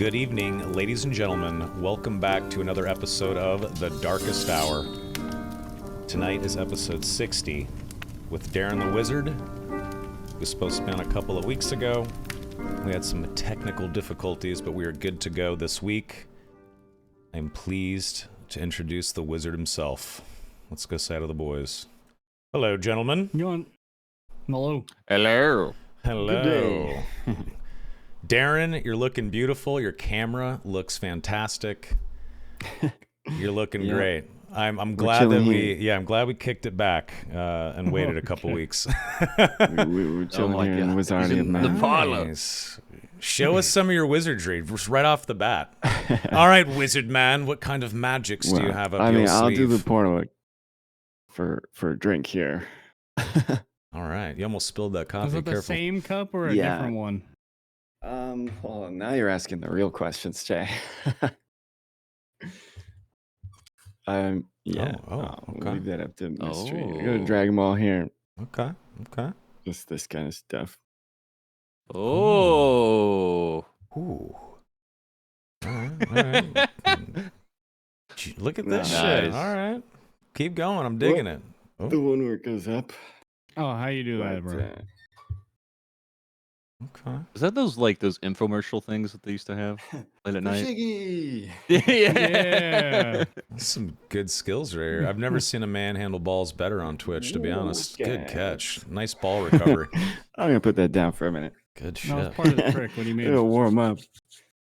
Good evening, ladies and gentlemen. Welcome back to another episode of The Darkest Hour. Tonight is episode 60 with Darren the Wizard. It was supposed to be on a couple of weeks ago. We had some technical difficulties, but we are good to go this week. I'm pleased to introduce the wizard himself. Let's go say hi to the boys. Hello, gentlemen. Hello. Hello. Hello. Good day. Darren, you're looking beautiful. Your camera looks fantastic. You're looking great. I'm glad that I'm glad we kicked it back and waited a couple weeks. We're chilling here in Wizardian, man. Nice. Show us some of your wizardry just right off the bat. All right, wizard man, what kind of magics do you have up your sleeve? I'll do the portal for a drink here. All right, you almost spilled that coffee. Is it the same cup or a different one? Well, now you're asking the real questions, Jay. Okay. We'll leave that up to mystery. I'm gonna drag them all here. Okay. Just this kind of stuff. Ooh. All right. Look at this shit. All right. Keep going. I'm digging it. Oh. The one where it goes up. Oh, how you do that, bro? Okay. Is that those infomercial things that they used to have late at night? Yeah. That's some good skills right here. I've never seen a man handle balls better on Twitch, to be honest. Good catch. Nice ball recovery. I'm gonna put that down for a minute. Good shit. No, it's part of the trick. What do you mean? It'll warm up.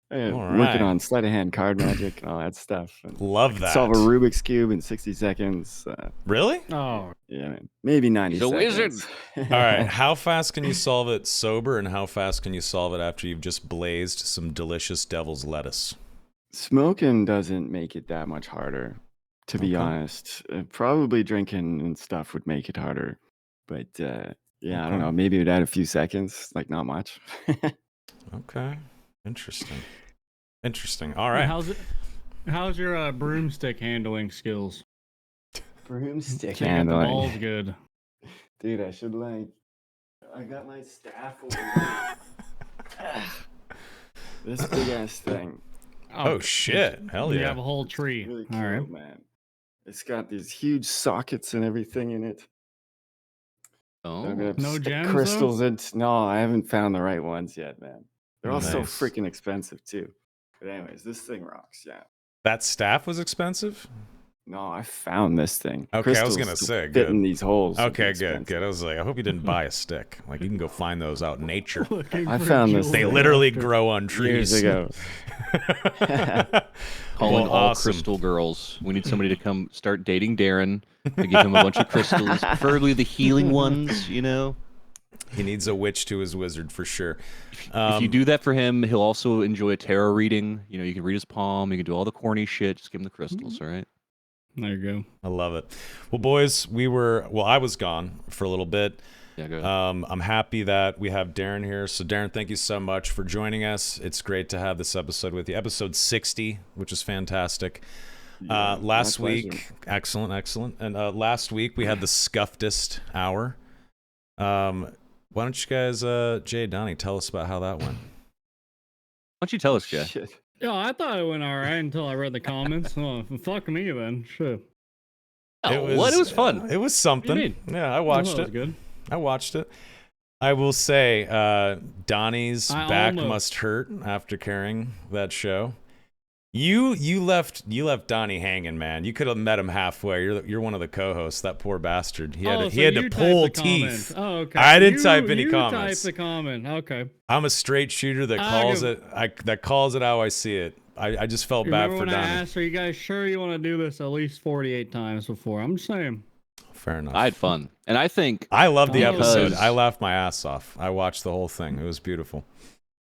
All Working right. on sleight of hand card magic and all that stuff. Love that. Solve a Rubik's Cube in 60 seconds. Really? Oh, Yeah, man. Maybe 90 The seconds. wizard. All right. How fast can you solve it sober, and how fast can you solve it after you've just blazed some delicious devil's lettuce? Smoking doesn't make it that much harder, to be honest. Probably drinking and stuff would make it harder. But I don't know. Maybe it would add a few seconds, like not much. Okay. Interesting. All right. how's your broomstick handling skills? Broomstick Take out the handling. balls good. Dude, I got my staff over here. This big ass thing. Oh shit. Hell You yeah. have a whole tree. Really All cool, right. man. It's got these huge sockets and everything in it. I'm gonna No stick gems, crystals in. No, I haven't found the right ones yet, man. They're all so Nice. freaking expensive too. But anyways, this thing rocks. Yeah. That staff was expensive? No, I found this thing. Okay, I was Crystals gonna to say, fit good. in these holes. would be Okay, expensive. good. I was like, I hope you didn't buy a stick. Like, you can go find those out in nature. I found this They thing literally grow on trees. years ago. Calling Well, all awesome. crystal girls. We need somebody to come start dating Darren to give him a bunch of crystals, preferably the healing ones, you know? He needs a witch to his wizard for sure. If you do that for him, he'll also enjoy a tarot reading. You know, you can read his palm, you can do all the corny shit, just give him the crystals, all right? There you go. I love it. Well, boys, I was gone for a little bit. Yeah, go ahead. I'm happy that we have Darren here. So, Darren, thank you so much for joining us. It's great to have this episode with you. Episode 60, which is fantastic. Last my pleasure. week, excellent. And last week we had the Scuffedest Hour. Why don't you guys, Jay, Donnie, tell us about how that went? Why don't you tell us, Jay? Shit. Yeah, I thought it went all right until I read the comments. Oh, fuck me then. Shit. Oh, what? It was fun. It was something. What do you mean? Yeah, I watched That was it. good. I watched it. I will say, Donnie's back must hurt after carrying that show. You left Donnie hanging, man. You could have met him halfway. You're one of the co-hosts. That poor bastard. He had to pull teeth. Oh, okay. I didn't type any comments. You typed the comment. Okay. I'm a straight shooter that calls it how I see it. I just felt bad Remember for when I Donnie. asked, are you guys sure you want to do this at least 48 times before? I'm just saying. Fair enough. I had fun. And I think I loved the episode. Because- I laughed my ass off. I watched the whole thing. It was beautiful.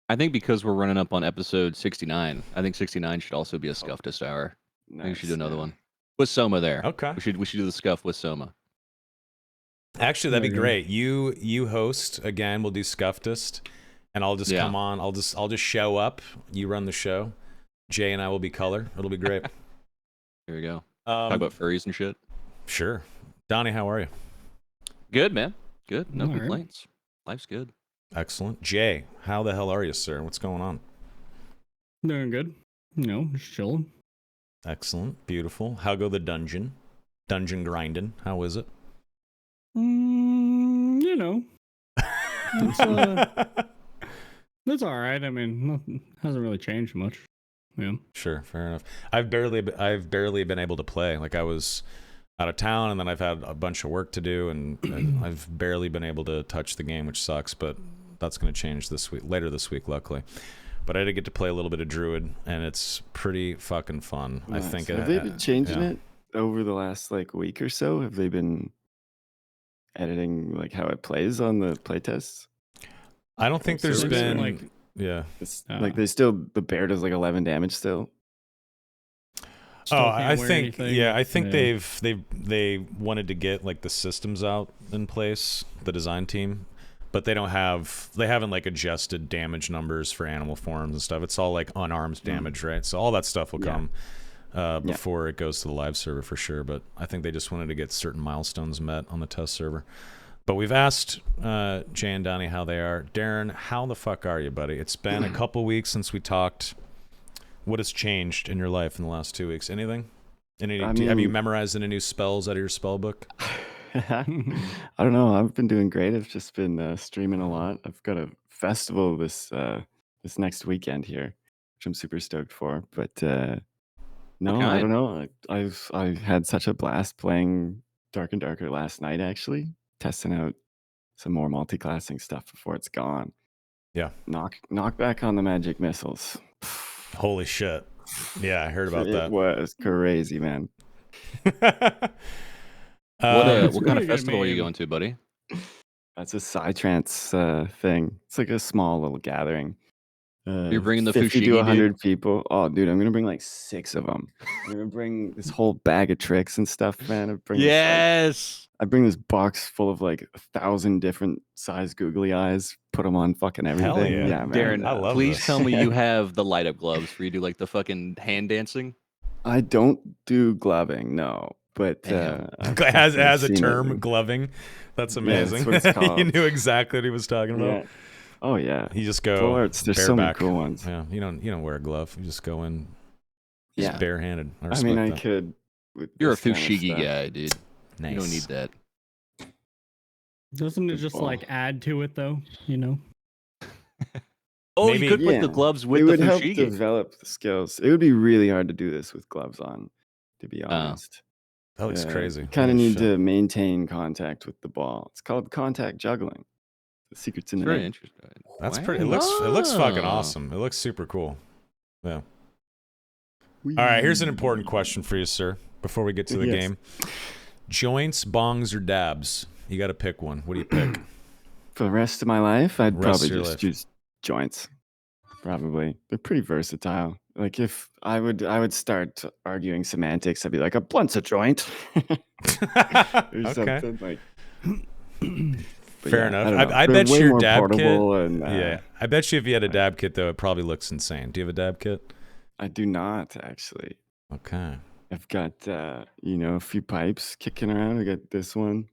because we're running up on episode 69, I think 69 should also be a Scuffedest Hour. I think we should do another one. With Soma there. Okay. We should do the Scuff with Soma. Actually, that'd be There you great. You host again. We'll do Scuffedest, and I'll just come on. I'll just show up. You run the show. Jay and I will be color. It'll be great. Here we go. Talk about furries and shit. Sure. Donnie, how are you? Good, man. Good. No All right. complaints. Life's good. Excellent. Jay, how the hell are you, sir? What's going on? Doing good. Just chilling. Excellent. Beautiful. How go the dungeon? Dungeon grinding. How is it? It's all right. I mean, nothing hasn't really changed much. Yeah. Sure, fair enough. I've barely been able to play. Like, I was out of town, and then I've had a bunch of work to do, and I've barely been able to touch the game, which sucks. But that's going to change later this week, luckily. But I did get to play a little bit of Druid, and it's pretty fucking fun. Nice. I think. Have they been changing it over the last week or so? Have they been editing how it plays on the playtests? I don't think there's been the bear does 11 damage still. I think anything. they wanted to get the systems out in place, the design team, but they haven't adjusted damage numbers for animal forms and stuff. It's all unarmed damage, right? So all that stuff will come before it goes to the live server for sure. But I think they just wanted to get certain milestones met on the test server. But we've asked Jay and Donnie how they are. Darren, how the fuck are you, buddy? It's been a couple weeks since we talked. What has changed in your life in the last 2 weeks? Anything? Have you memorized any new spells out of your spell book? I don't know. I've been doing great. I've just been streaming a lot. I've got a festival this next weekend here, which I'm super stoked for. But no, I don't know. I had such a blast playing Dark and Darker last night, actually, testing out some more multi-classing stuff before it's gone. Yeah. Knock back on the magic missiles. Holy shit. Yeah, I heard about that. It was crazy, man. What kind of festival are you going to, buddy? That's a Psytrance thing. It's a small little gathering. You're bringing the 50 fushigi, to 100 dude? people. Oh, dude, I'm gonna bring 6 of them. I'm gonna bring this whole bag of tricks and stuff, man. I bring this box full of 1,000 different size googly eyes. Put them on fucking everything. Hell yeah. Man. Darren, I love please this. tell me you have the light up gloves where you do the fucking hand dancing. I don't do gloving, no. But it has a term, gloving. That's amazing. Yeah, that's what it's called. He knew exactly what he was talking about. Yeah. Oh yeah. You just go there's so many cool ones. Yeah, you don't wear a glove. You just go in just barehanded. I mean, I could. You're a fushigi guy, dude. Nice. You don't need that. Doesn't it just add to it though? Oh, Maybe, you could put the gloves with it the would help fushigi. develop the skills. It would be really hard to do this with gloves on, to be honest. That looks crazy. Kind of need to maintain contact with the ball. It's called contact juggling. The secret's in the Very name. interesting. That's pretty. It looks fucking awesome. It looks super cool. Yeah. All right, here's an important question for you, sir. Before we get to the game, joints, bongs, or dabs? You got to pick one. What do you pick? For the rest of my life, I'd probably just choose joints. Probably. They're pretty versatile. If I would start arguing semantics, I'd be like, a blunt's a joint. Or something Fair enough. I bet your dab kit. And, I bet you if you had a dab kit, though, it probably looks insane. Do you have a dab kit? I do not, actually. Okay. I've got a few pipes kicking around. I got this one.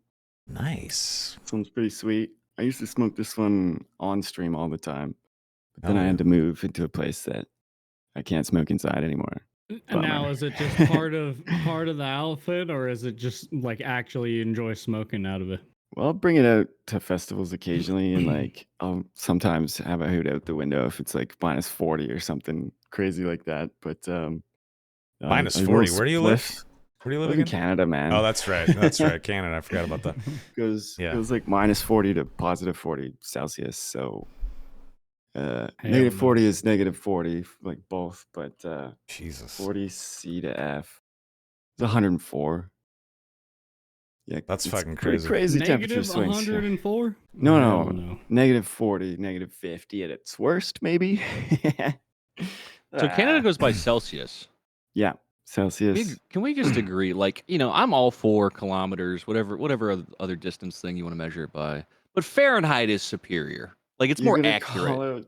Nice. This one's pretty sweet. I used to smoke this one on stream all the time, but then I had to move into a place that I can't smoke inside anymore. And now, is it just part of the outfit, or is it just actually you enjoy smoking out of it? Well, I'll bring it out to festivals occasionally, and I'll sometimes have a hoot out the window if it's minus 40 or something crazy like that. But minus 40. Where do you live? Where do you live again? In Canada, man. Oh, that's right. That's right. Canada. I forgot about that. It goes minus 40 to positive 40 Celsius. So negative 40 is negative 40, both. But Jesus, 40 C to F. It's 104. Yeah, that's fucking crazy. Crazy temperature swings. 104? No. Negative 40, negative 50 at its worst, maybe. So Canada goes by Celsius. Yeah, Celsius. Can we just agree? I'm all for kilometers, whatever other distance thing you want to measure it by. But Fahrenheit is superior. It's more accurate.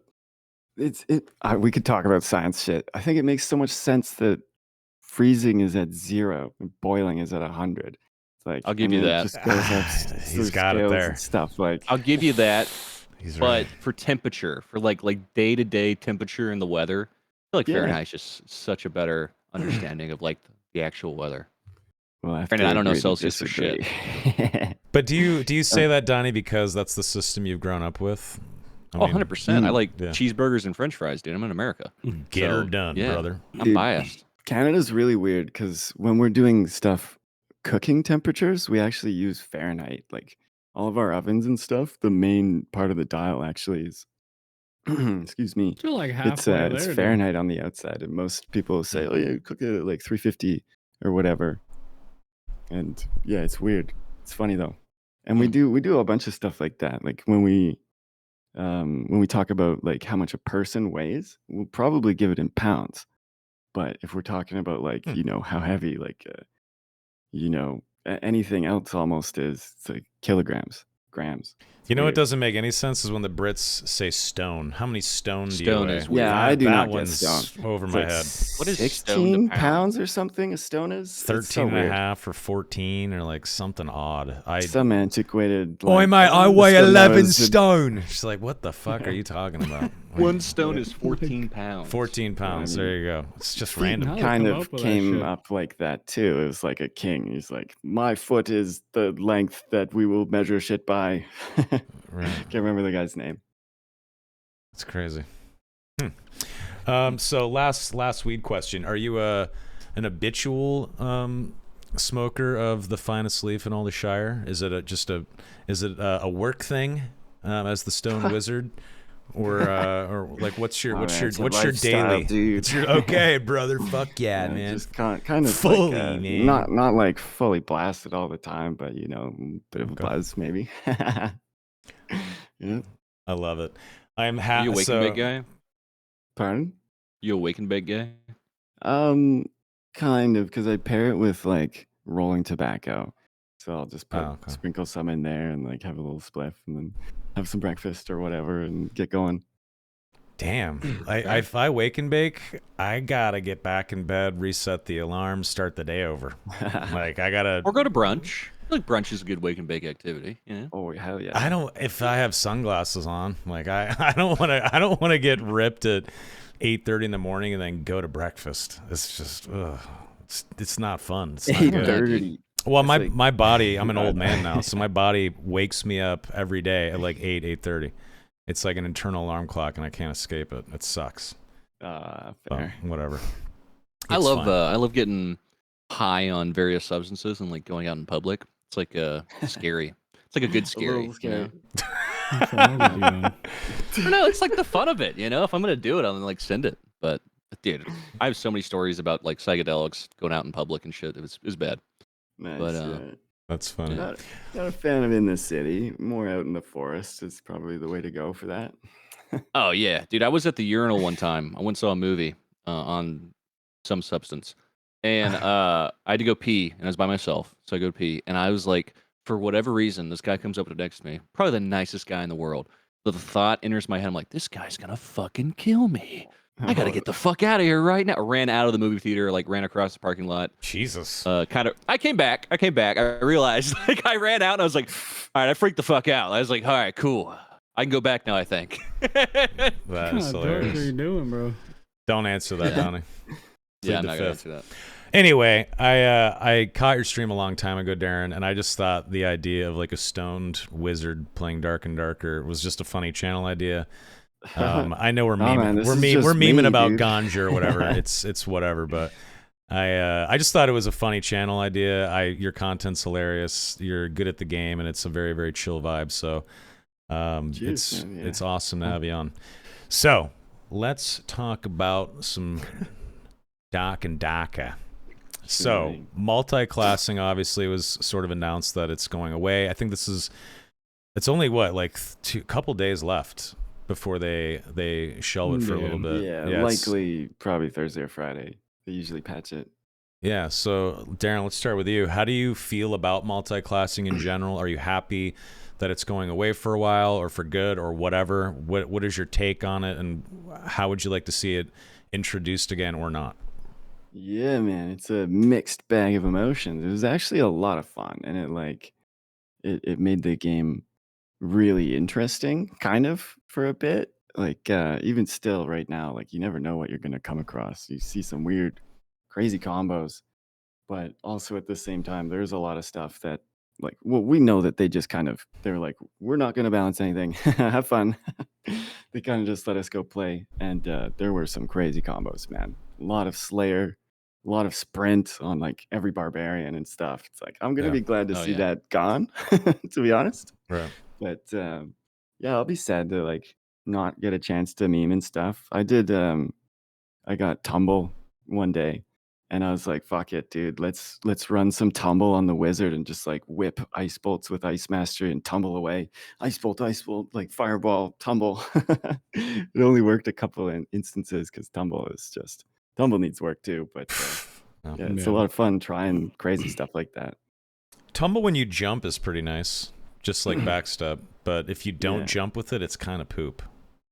We could talk about science shit. I think it makes so much sense that freezing is at 0 and boiling is at 100. I'll give you that. He's got it there. Stuff I'll give you that. But for temperature, for day-to-day temperature and the weather, feel like Yeah. Fahrenheit's just such a better understanding of like the actual weather. Well, I have Granted, to I don't know agree to Celsius for shit. disagree. But do you say that, Donnie, because that's the system you've grown up with? I Oh, mean, 100%. I like yeah. cheeseburgers and French fries, dude. I'm in America. Get her So, done, yeah, brother. I'm Dude, biased. Canada's really weird because when we're doing stuff, cooking temperatures, we actually use Fahrenheit. Like all of our ovens and stuff, the main part of the dial actually is, excuse me, You're like it's halfway it's there. Dude. Fahrenheit on the outside, and most people say, "Oh yeah, cook it at like 350 or whatever." And yeah, it's weird. It's funny though, and we do a bunch of stuff like that. Like when we talk about like how much a person weighs, we'll probably give it in pounds. But if we're talking about like how heavy, like anything else almost is, it's like kilograms, grams. You know what weird. doesn't make any sense is when the Brits say stone. How many stone do you Stone weigh? is weird. Yeah, I do that not get one's stone. over It's my like head. What is stone to 16 pound? pounds or something? A stone is 13 and a weird. half or 14 or like something odd. Some antiquated. Oi, like, mate, I "Oh, weigh this one 11 knows it." stone. She's like, what the fuck are you talking about? One stone is 14 pounds. 14 pounds. I mean, there you go. It's just Feet random. How they kind come of up with that came shit? up like that too. It was like a king. He's like, my foot is the length that we will measure shit by. Right. Can't remember the guy's name. It's crazy. So last weed question. Are you an habitual smoker of the finest leaf in all the Shire? Is it a work thing as the Stone Wizard? Or like what's your Oh, man, it's a what's your lifestyle, daily? dude. It's your okay, brother. Fuck yeah, Yeah, man. just kind of Fully, like, man. not like fully blasted all the time, but bit of a Okay. buzz maybe. Yeah. I love it. I'm You happy. a wake and bake guy? Pardon? You a wake and bake guy? Kind of, because I pair it with like rolling tobacco. So I'll just okay. sprinkle some in there and like have a little spliff and then have some breakfast or whatever and get going. Damn. If I wake and bake, I gotta get back in bed, reset the alarm, start the day over. Like I gotta. Or go to brunch. I feel like brunch is a good wake and bake activity. Yeah. Oh hell yeah! I don't. If I have sunglasses on, like I don't want to get ripped at 8:30 in the morning and then go to breakfast. It's just, it's not fun. It's not good. 8:30. Well, That's my body. I'm an God. old man now, so my body wakes me up every day at like 8:30. It's like an internal alarm clock, and I can't escape it. It sucks. Fair. But whatever. I It's love fine. I love getting high on various substances and like going out in public. It's like scary. It's like a good scary. little scary. What's wrong with you, man? No, it's like the fun of it. If I'm gonna do it, I'll like send it. But dude, I have so many stories about like psychedelics going out in public and shit. It was bad. Nice. But, That's funny. Not a fan of in the city. More out in the forest is probably the way to go for that. Oh yeah, dude. I was at the urinal one time. I went and saw a movie on some substance, and I had to go pee, and I was by myself, so I go pee, and I was like, for whatever reason, this guy comes up next to me, probably the nicest guy in the world. But the thought enters my head, I'm like, this guy's gonna fucking kill me. I gotta get the fuck out of here right now. I ran out of the movie theater, like ran across the parking lot. Jesus. I came back. I realized, like, I ran out and I was like, all right, I freaked the fuck out. I was like, all right, cool. I can go back now, I think. That What is kind of drugs are hilarious. you doing, bro? Don't answer that, Donnie. Yeah, I'm Plead not the gonna fifth. answer that. Anyway, I caught your stream a long time ago, Darren, and I just thought the idea of like a stoned wizard playing Dark and Darker was just a funny channel idea. I know we're Oh, man, memeing, this we're, is meme, just we're memeing me, about dude. ganja or whatever. It's whatever, but I just thought it was a funny channel idea. Your content's hilarious. You're good at the game, and it's a very, very chill vibe. So Cheers, man, yeah. it's awesome to have you on. So let's talk about some Dark and Darker. So multi-classing obviously was sort of announced that it's going away. I think it's only like a couple days left before they shelve it for a little bit. Yeah, likely probably Thursday or Friday. They usually patch it. Yeah. So Darren, let's start with you. How do you feel about multi-classing in general? Are you happy that it's going away for a while or for good or whatever? What is your take on it, and how would you like to see it introduced again or not? Yeah, man, it's a mixed bag of emotions. It was actually a lot of fun, and it made the game really interesting, kind of for a bit. like even still right now, like you never know what you're gonna come across. You see some weird, crazy combos, but also at the same time, there's a lot of stuff that like well, we know that they just kind of they're like, we're not gonna balance anything. Have fun. They kind of just let us go play. And there were some crazy combos, man. A lot of Slayer, a lot of sprint on like every barbarian and stuff. It's like I'm gonna Yeah. be glad to Oh, see yeah. that gone, to be honest. Right. But yeah, I'll be sad to like not get a chance to meme and stuff. I did I got tumble one day and I was like, fuck it, dude. Let's run some tumble on the wizard and just like whip ice bolts with ice mastery and tumble away. Ice bolt, like fireball, tumble. It only worked a couple instances because tumble needs work too. But Yeah. yeah, it's a Yeah. lot of fun trying crazy stuff like that. Tumble when you jump is pretty nice, just like backstep. But if you don't Yeah. jump with it, it's kind of poop.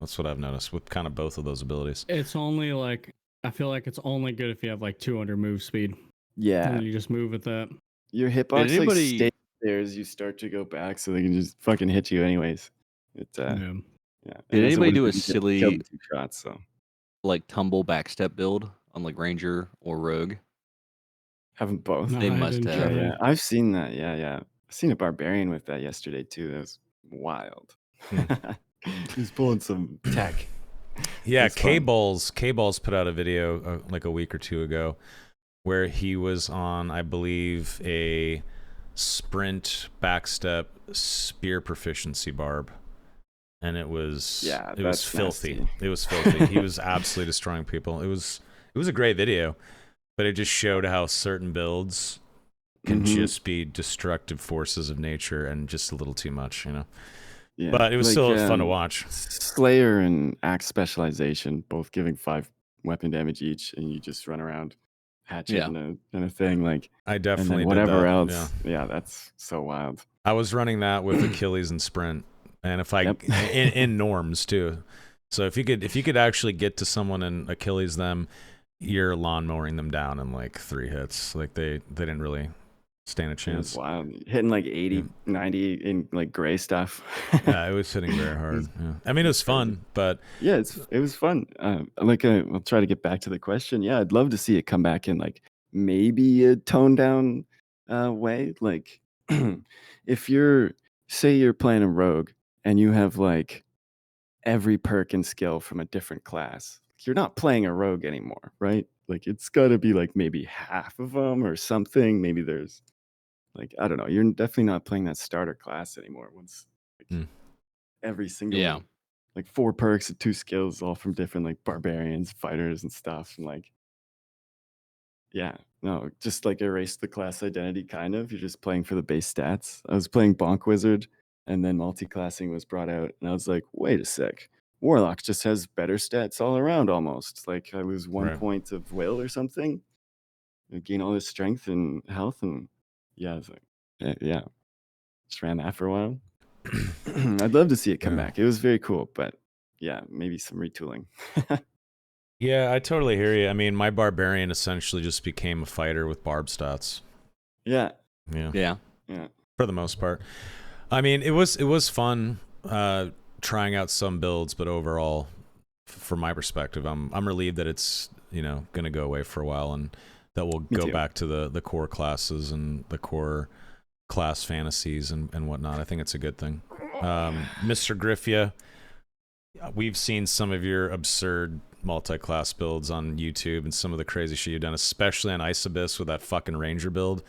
That's what I've noticed with kind of both of those abilities. It's only like I feel like it's only good if you have like 200 move speed. Yeah. And you just move with that. Your hitbox like anybody- stays there as you start to go back, so they can just fucking hit you anyways. It's Yeah. yeah. Did Unless it anybody do a would've been silly- killed in 2 shots? So Like tumble backstep build on like Ranger or Rogue? having both. No, They I must didn't have. try Yeah, that. yeah. I've seen that. Yeah, yeah. I've seen a barbarian with that yesterday too. That was wild. He's pulling some tech. Yeah, It's fun. K-Balls put out a video like a week or two ago where he was on, I believe, a sprint backstep spear proficiency barb. And it was that's filthy. nasty. It was filthy. He was absolutely destroying people. It was a great video, but it just showed how certain builds can Mhm. just be destructive forces of nature and just a little too much, you know. Yeah, But it was like, still fun to watch. Slayer and Axe specialization, both giving 5 weapon damage each, and you just run around hatchet Yeah. and a thing like, I and definitely then did whatever that. else. Yeah. Yeah, that's so wild. I was running that with Achilles and Sprint, and if I Yep. in norms too. So if you could actually get to someone and Achilles them, you're lawnmowering them down in like 3 hits. Like they didn't really stand a It was chance. wild. Hitting like 80, Yeah. 90 in like gray stuff. Yeah, it was hitting very hard. Yeah. I mean, it was fun, but Yeah, it was fun. I'll try to get back to the question. Yeah, I'd love to see it come back in like maybe a toned down way. Like if say you're playing a rogue and you have like every perk and skill from a different class, you're not playing a rogue anymore, right? Like it's got to be like maybe half of them or something. Maybe there's like I don't know. You're definitely not playing that starter class anymore. Once like, every single Yeah. like 4 perks and 2 skills, all from different like barbarians, fighters, and stuff. And like, yeah, no, just like erase the class identity. Kind of, you're just playing for the base stats. I was playing Bonk Wizard, and then multi-classing was brought out, and I was like, wait a sec. Warlock just has better stats all around almost. Like I lose 1 Right. point of will or something. I gain all this strength and health, and yeah, I was like, yeah, just ran that for a while. I'd love to see it come Yeah. back. It was very cool, but yeah, maybe some retooling. yeah, I totally hear you. I mean, my barbarian essentially just became a fighter with barb stats. Yeah, Yeah. Yeah. yeah, For the most part. I mean, it was fun trying out some builds, but overall, from my perspective, I'm relieved that it's going to go away for a while and that we'll Me go too. back to the core classes and the core class fantasies and whatnot. I think it's a good thing. Mr. Griffia, we've seen some of your absurd multi-class builds on YouTube and some of the crazy shit you've done, especially on Ice Abyss with that fucking Ranger build.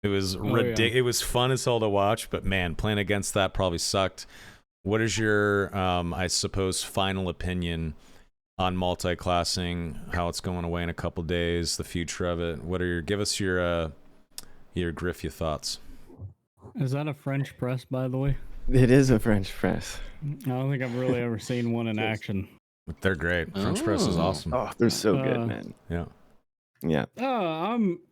It was yeah. It was fun as hell to watch, but man, playing against that probably sucked. What is your, I suppose, final opinion on multi-classing? How it's going away in a couple days, the future of it? Give us your Griffia thoughts. Is that a French press, by the way? it is a French press. I don't think I've really ever seen one in action. They're great. French press is Oh. awesome. Oh, they're so good, man. Yeah. Yeah,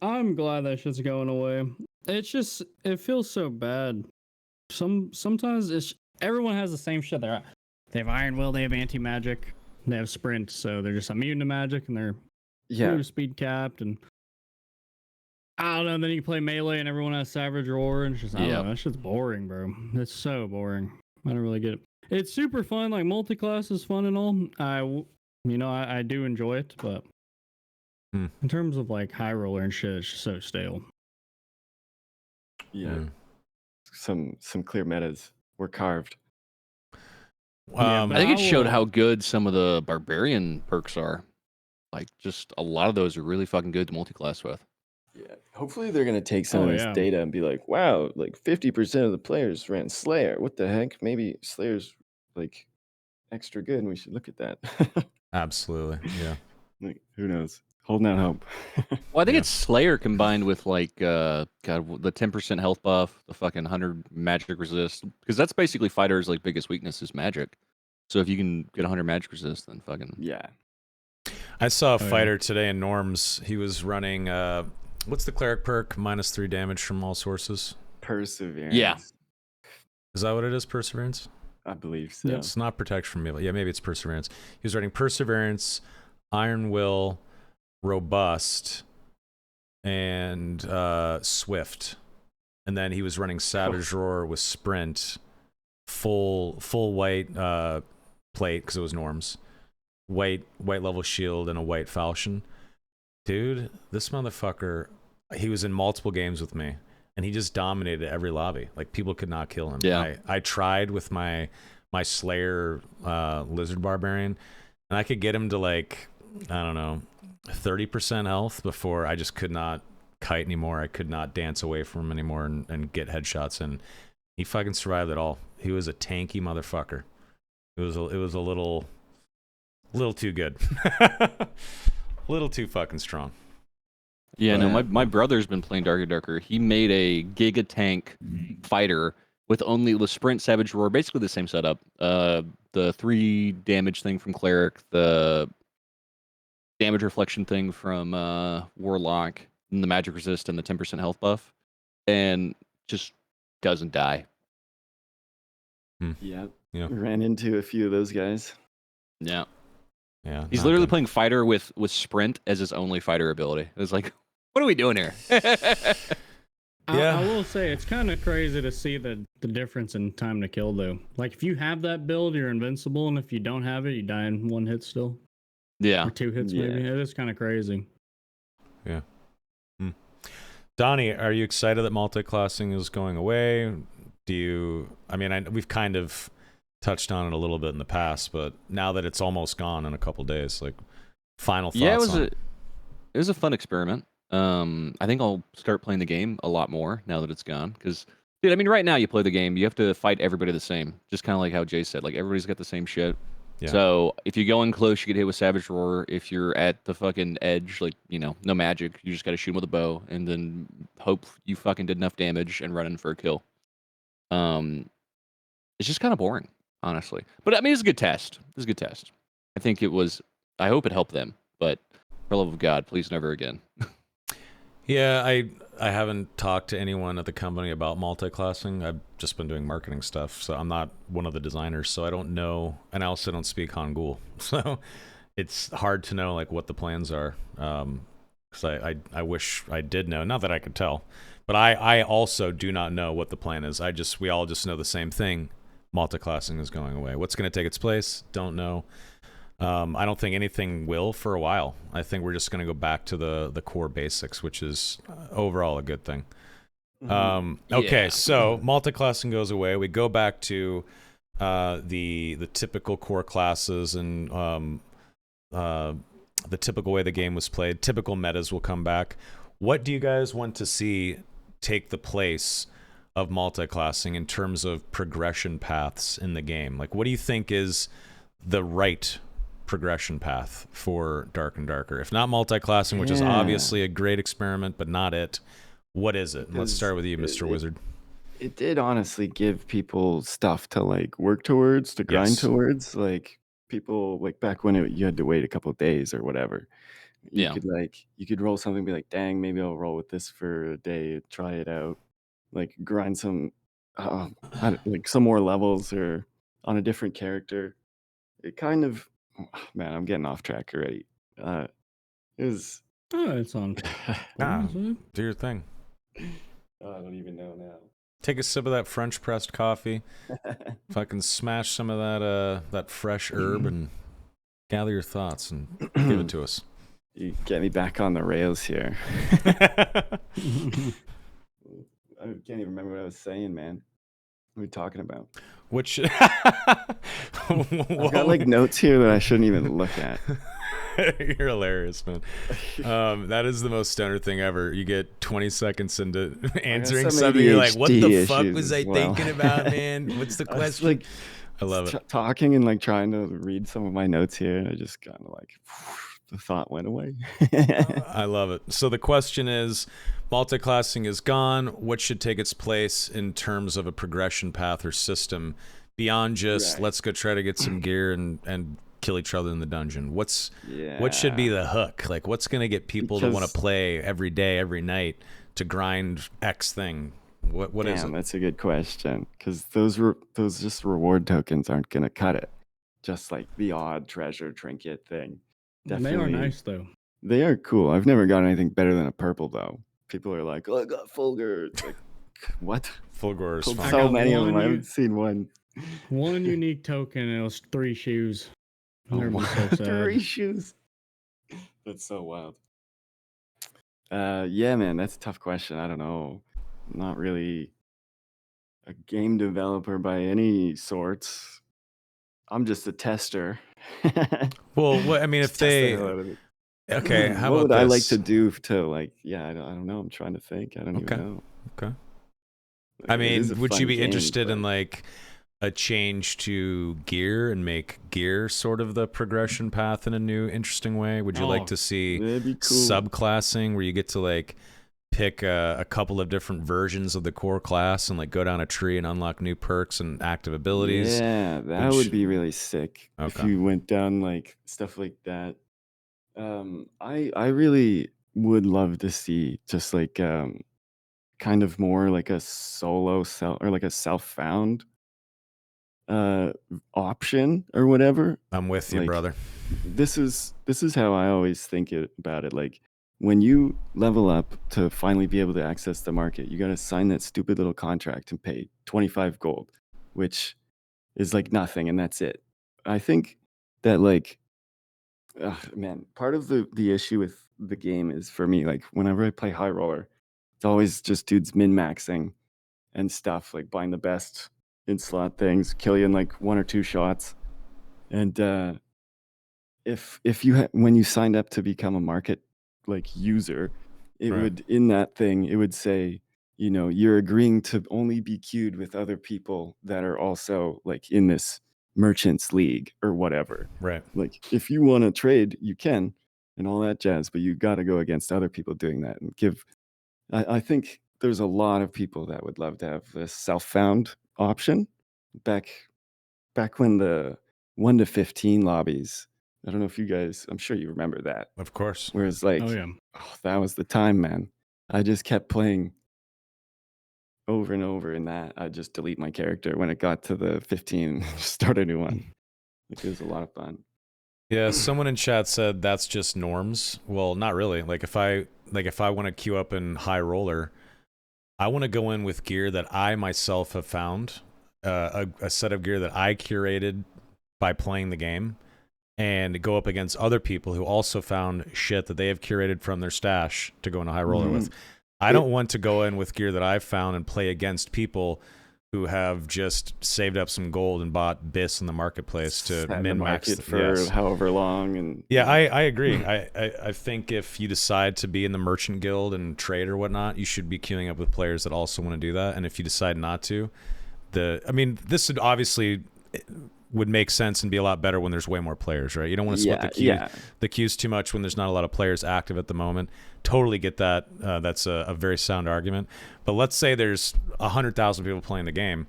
I'm glad that shit's going away. It's just it feels so bad. Sometimes everyone has the same shit. They have Iron Will, they have anti magic, they have sprint, so they're just immune to magic and they're yeah, move speed capped and I don't know. Then you play melee and everyone has Savage Roar and it's just I don't know. That shit's boring, bro. It's so boring. I don't really get it. It's super fun. Like multi-class is fun and all. I do enjoy it, but Hmm. in terms of like high roller and shit, it's just so stale. Yeah, Mm. some clear metas were carved. Yeah, I think it showed will- how good some of the barbarian perks are. Like, just a lot of those are really fucking good to multi-class with. Yeah, hopefully they're gonna take some Oh, of this yeah. data and be like, wow, like 50% of the players ran Slayer. What the heck? Maybe Slayer's like extra good, and we should look at that. Absolutely. Yeah. Like, who knows? Holding out hope. Well, I think Yeah. it's Slayer combined with like the 10% health buff, the fucking 100 magic resist, because that's basically fighter's like biggest weakness is magic. So if you can get 100 magic resist, then fucking Yeah. I saw a Oh, yeah. fighter today in Norms. He was running what's the cleric perk? -3 damage from all sources. Perseverance. Is that what it is? Perseverance? I believe so. Yep. It's not protection from melee. Yeah, maybe it's perseverance. He was running perseverance, iron will, robust, and swift. And then he was running savage roar with sprint, full white plate because it was Norms. White level shield and a white falchion. Dude, this motherfucker, he was in multiple games with me and he just dominated every lobby. Like people could not kill him. Yeah. I tried with my Slayer lizard barbarian and I could get him to like, I don't know, 30% health before I just could not kite anymore. I could not dance away from him anymore and get headshots, and he fucking survived it all. He was a tanky motherfucker. It was a little too good. A little too fucking strong. Yeah, no, Yeah. my brother's been playing Darker Darker. He made a Giga Tank fighter with only the Sprint Savage Roar, basically the same setup. The 3 damage thing from Cleric, the damage reflection thing from Warlock, and the magic resist and the 10% health buff, and just doesn't die. Yeah. Yeah. Ran into a few of those guys. Yeah. Yeah. He's not literally good. playing fighter with sprint as his only fighter ability. It's like, what are we doing here? Yeah. I will say it's kind of crazy to see the difference in time to kill though. Like if you have that build, you're invincible, and if you don't have it, you die in 1 hit still, Yeah. or 2 hits Yeah. maybe. It is kind of crazy. Yeah. Donnie, are you excited that multi-classing is going away? Do you? I mean, we've kind of touched on it a little bit in the past, but now that it's almost gone in a couple days, like final thoughts? Yeah, on it was a fun experiment. I think I'll start playing the game a lot more now that it's gone. Because, dude, I mean, right now you play the game, you have to fight everybody the same. Just kind of like how Jay said, like everybody's got the same shit. Yeah. So if you go in close, you get hit with Savage Roar. If you're at the fucking edge, like, you know, no magic, you just got to shoot him with a bow and then hope you fucking did enough damage and run in for a kill. It's just kind of boring, honestly. But I mean, it's a good test. It was a good test. I think it was. I hope it helped them. But for the love of God, please never again. Yeah, I haven't talked to anyone at the company about multi-classing. I've just been doing marketing stuff, so I'm not one of the designers, so I don't know, and I also don't speak Hangul, so it's hard to know like what the plans are. Because I wish I did know, not that I could tell, but I also do not know what the plan is. We all just know the same thing. Multi-classing is going away. What's going to take its place? Don't know. I don't think anything will for a while. I think we're just going to go back to the core basics, which is overall a good thing. Okay, Yeah. so multi-classing goes away. We go back to the typical core classes and the typical way the game was played. Typical metas will come back. What do you guys want to see take the place of multi-classing in terms of progression paths in the game? Like, what do you think is the right progression path for Dark and Darker? If not multi-classing, which is Yeah. obviously a great experiment, but not it, what is it? And let's Because start with you, Mr. Wizard. It did honestly give people stuff to like work towards, to grind Yes. towards. Like people like back when you had to wait a couple of days or whatever. You Yeah. could roll something, and be like, dang, maybe I'll roll with this for a day, try it out, like grind some, like some more levels or on a different character. It kind of, man, I'm getting off track already. It was. Oh, it's on. Ah, do your thing. I don't even know now. Take a sip of that French pressed coffee. Fucking smash some of that fresh herb and gather your thoughts and give it to us. You get me back on the rails here. I can't even remember what I was saying, man. What are we talking about? Which I've got like notes here that I shouldn't even look at. You're hilarious, man. That is the most stoner thing ever. You get 20 seconds into answering some something, you're like, what the ADHD fuck issues was I as well. thinking about, man? What's the I was question? like I love it. talking and like trying to read some of my notes here, and I just kind of like the thought went away. I love it. So the question is, multiclassing is gone. What should take its place in terms of a progression path or system beyond just let's go try to get some gear and kill each other in the dungeon? What should be the hook? Like, what's going to get people to want to play every day, every night to grind X thing? What is it? That's a good question, because those just reward tokens aren't going to cut it. Just like the odd treasure trinket thing. They are nice though. They are cool. I've never got anything better than a purple though. People are like, "Oh, I got Fulgur." It's like, what? Fulgur is fun. So many of them. I haven't seen one. One unique token, and it was 3 shoes. Oh, They're wow. so sad. 3 shoes. That's so wild. Yeah, man, that's a tough question. I don't know. I'm not really a game developer by any sorts. I'm just a tester. Well, I mean, if Just test the they hell out of it. okay, how What about would I like this? to do to like? Yeah, I don't know. I'm trying to think. I don't Okay. even know. Okay. Like, I it is mean, a would you fun be game, interested in but- like a change to gear and make gear sort of the progression path in a new, interesting way? Would you like Oh, to see That'd be cool. subclassing where you get to like pick a couple of different versions of the core class and like go down a tree and unlock new perks and active abilities? Yeah, that Which- would be really sick if Okay. you went down like stuff like that. I really would love to see just like kind of more like a solo self or like a self-found option or whatever. I'm with you, Like, brother. This is how I always think about it. Like when you level up to finally be able to access the market, you got to sign that stupid little contract and pay 25 gold, which is like nothing, and that's it. I think that like, man, part of the issue with the game is for me, like whenever I play high roller, it's always just dudes min maxing and stuff, like buying the best in slot things, kill you in like 1 or 2 shots, and if you when you signed up to become a market like user, it Right. would in that thing it would say, you know, you're agreeing to only be queued with other people that are also like in this merchants league or whatever. Right. Like if you want to trade, you can and all that jazz, but you got to go against other people doing that and give. I think there's a lot of people that would love to have this self-found option back when the 1 to 15 lobbies. I don't know if you guys, I'm sure you remember that. Of course. Whereas like, Oh yeah. that was the time, man. I just kept playing over and over in that. I'd just delete my character when it got to the 15 and start a new one. Like, it was a lot of fun. Yeah, someone in chat said that's just norms. Well, not really. Like if I want to queue up in high roller, I want to go in with gear that I myself have found, a set of gear that I curated by playing the game, and go up against other people who also found shit that they have curated from their stash to go into high roller with. I don't want to go in with gear that I've found and play against people who have just saved up some gold and bought bis in the marketplace to Sat in the min-max market for however long. And yeah, I agree. I think if you decide to be in the merchant guild and trade or whatnot, you should be queuing up with players that also want to do that. And if you decide not to, this would obviously would make sense and be a lot better when there's way more players, right? You don't want to split the queues too much when there's not a lot of players active at the moment. Totally get that. That's a very sound argument. But let's say there's 100,000 people playing the game.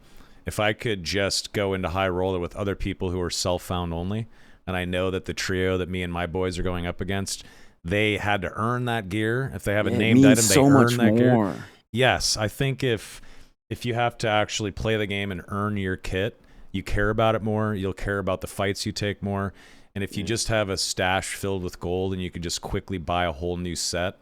If I could just go into high roller with other people who are self-found only, and I know that the trio that me and my boys are going up against, they had to earn that gear. If they have a named item, they earn that gear. Yes, I think if you have to actually play the game and earn your kit, you care about it more. You'll care about the fights you take more. And if you just have a stash filled with gold and you could just quickly buy a whole new set,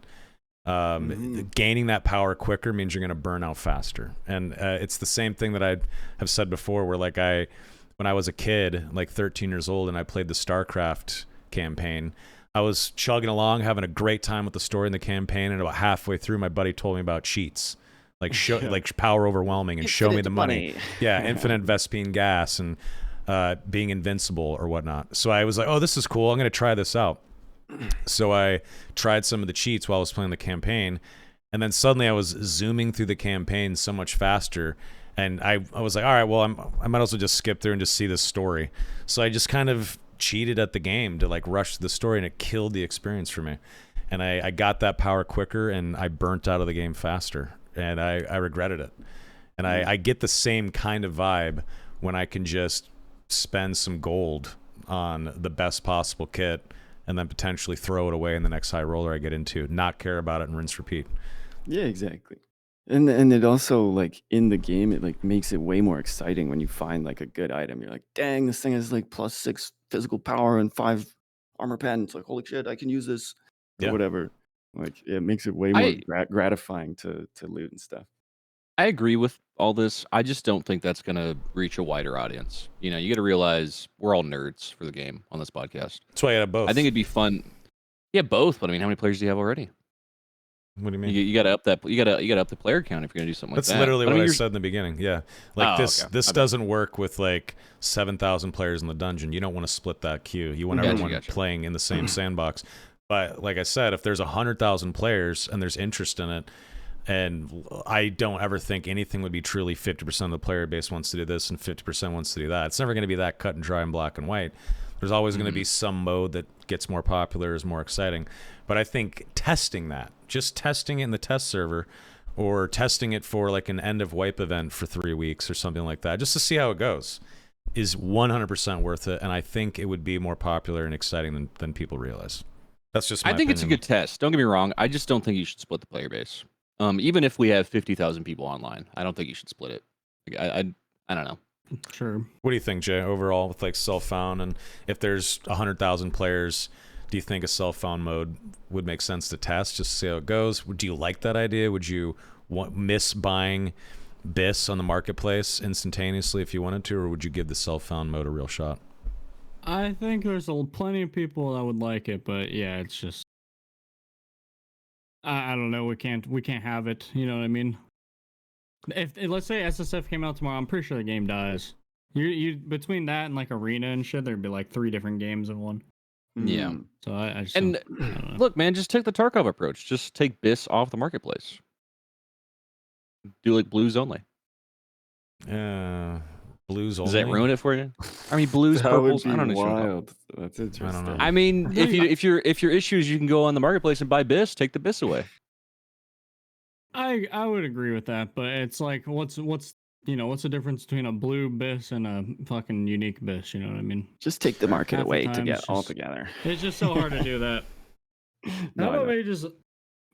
Gaining that power quicker means you're going to burn out faster. And it's the same thing that I have said before, where like when I was a kid, like 13 years old, and I played the StarCraft campaign, I was chugging along, having a great time with the story and the campaign, and about halfway through, my buddy told me about cheats, like like power overwhelming and show me the money. Yeah, infinite Vespene gas and being invincible or whatnot. So I was like, oh, this is cool. I'm going to try this out. So I tried some of the cheats while I was playing the campaign, and then suddenly I was zooming through the campaign so much faster, and I was like, all right, well, I might also just skip through and just see this story. So I just kind of cheated at the game to like rush the story, and it killed the experience for me. And I got that power quicker, and I burnt out of the game faster, and I regretted it. And I get the same kind of vibe when I can just spend some gold on the best possible kit and then potentially throw it away in the next high roller I get into, not care about it, and rinse repeat. Yeah, exactly. And it also, like, in the game, it like makes it way more exciting when you find like a good item. You're like, dang, this thing has like +6 physical power and 5 armor pen. It's like, holy shit, I can use this or Yeah. whatever. Like, it makes it way more gratifying to loot and stuff. I agree with all this. I just don't think that's going to reach a wider audience. You know, you got to realize we're all nerds for the game on this podcast. That's why you had both. I think it'd be fun. Yeah, both. But I mean, how many players do you have already? What do you mean? You got to up that. You got to up the player count if you're going to do something That's like that. literally But what I mean, said in the beginning. Yeah, like okay. this doesn't work with like 7,000 players in the dungeon. You don't want to split that queue. You want everyone playing in the same sandbox. But like I said, if there's 100,000 players and there's interest in it, and I don't ever think anything would be truly 50% of the player base wants to do this and 50% wants to do that. It's never going to be that cut and dry and black and white. There's always going to be some mode that gets more popular, is more exciting. But I think testing that, just testing it in the test server, or testing it for like an end of wipe event for 3 weeks or something like that, just to see how it goes, is 100% worth it. And I think it would be more popular and exciting than people realize. That's just my I think opinion. it's a good test. Don't get me wrong. I just don't think you should split the player base. Even if we have 50,000 people online, I don't think you should split it. Like, I don't know. Sure. What do you think, Jay, overall with like self-found? And if there's 100,000 players, do you think a self-found mode would make sense to test just to see how it goes? Do you like that idea? Would you miss buying BIS on the marketplace instantaneously if you wanted to, or would you give the self-found mode a real shot? I think there's plenty of people that would like it, but yeah, it's just I don't know. We can't have it. You know what I mean? If let's say SSF came out tomorrow, I'm pretty sure the game dies. You between that and like arena and shit, there'd be like 3 different games in one. Yeah. So I just And I don't know. look, man, just take the Tarkov approach. Just take BIS off the marketplace. Do like blues only. Blues only. Does that ruin it for you? I mean, blues, That purples. would I be don't know. wild. That's interesting. know. I mean, if your issue is you can go on the marketplace and buy BIS, take the BIS away. I would agree with that, but it's like what's the difference between a blue BIS and a fucking unique BIS? You know what I mean? Just take the market Half the away time to it's get just- all together. It's just so hard to do that. No, How I about know.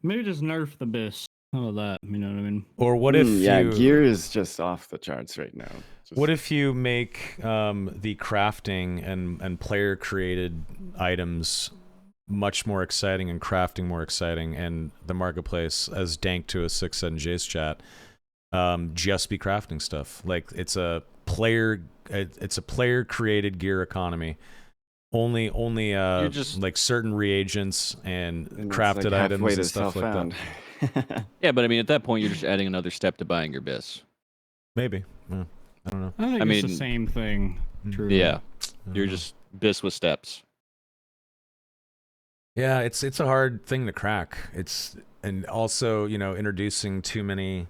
maybe just nerf the BIS? How about that? You know what I mean? Or what if yeah, you, gear is just off the charts right now. what if you make the crafting and player created items much more exciting and crafting more exciting, and the marketplace, as dank to a 6 said in Jay's chat, just be crafting stuff? Like it's a player created gear economy. Only just- like certain reagents and And it's crafted like items halfway and to stuff like that. self-found. Yeah, but I mean, at that point, you're just adding another step to buying your BIS. Maybe. Yeah, I don't know. I think I it's the mean- same thing. True. Yeah, I you're don't know. just BIS with steps. Yeah, it's a hard thing to crack. And also, introducing too many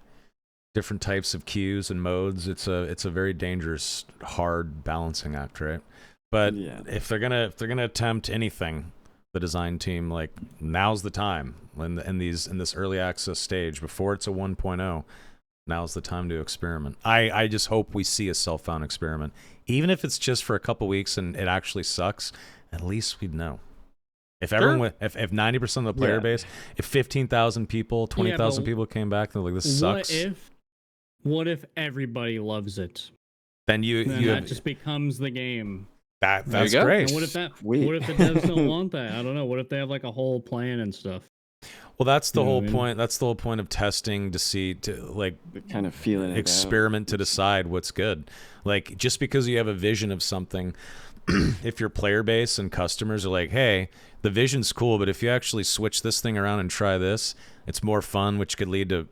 different types of queues and modes, it's a very dangerous, hard balancing act, right? But Yeah. if they're gonna attempt anything, the design team, like, now's the time in this early access stage before it's a 1.0. Now's the time to experiment. I just hope we see a self-found experiment, even if it's just for a couple weeks and it actually sucks. At least we'd know. If everyone, if 90% of the player Yeah. base, if 15,000 people, 20,000 but people came back and they're like, this sucks, What if everybody loves it? then Then you that have, just becomes the game. There that's you go. great. And what if Sweet. the devs don't want that? I don't know. What if they have like a whole plan and stuff? Well, that's the You know whole what I mean? point. That's the whole point of testing to see, to like Kind of feeling it out. experiment to decide what's good. Like, just because you have a vision of something, if your player base and customers are like, hey, the vision's cool, but if you actually switch this thing around and try this, it's more fun, which could lead to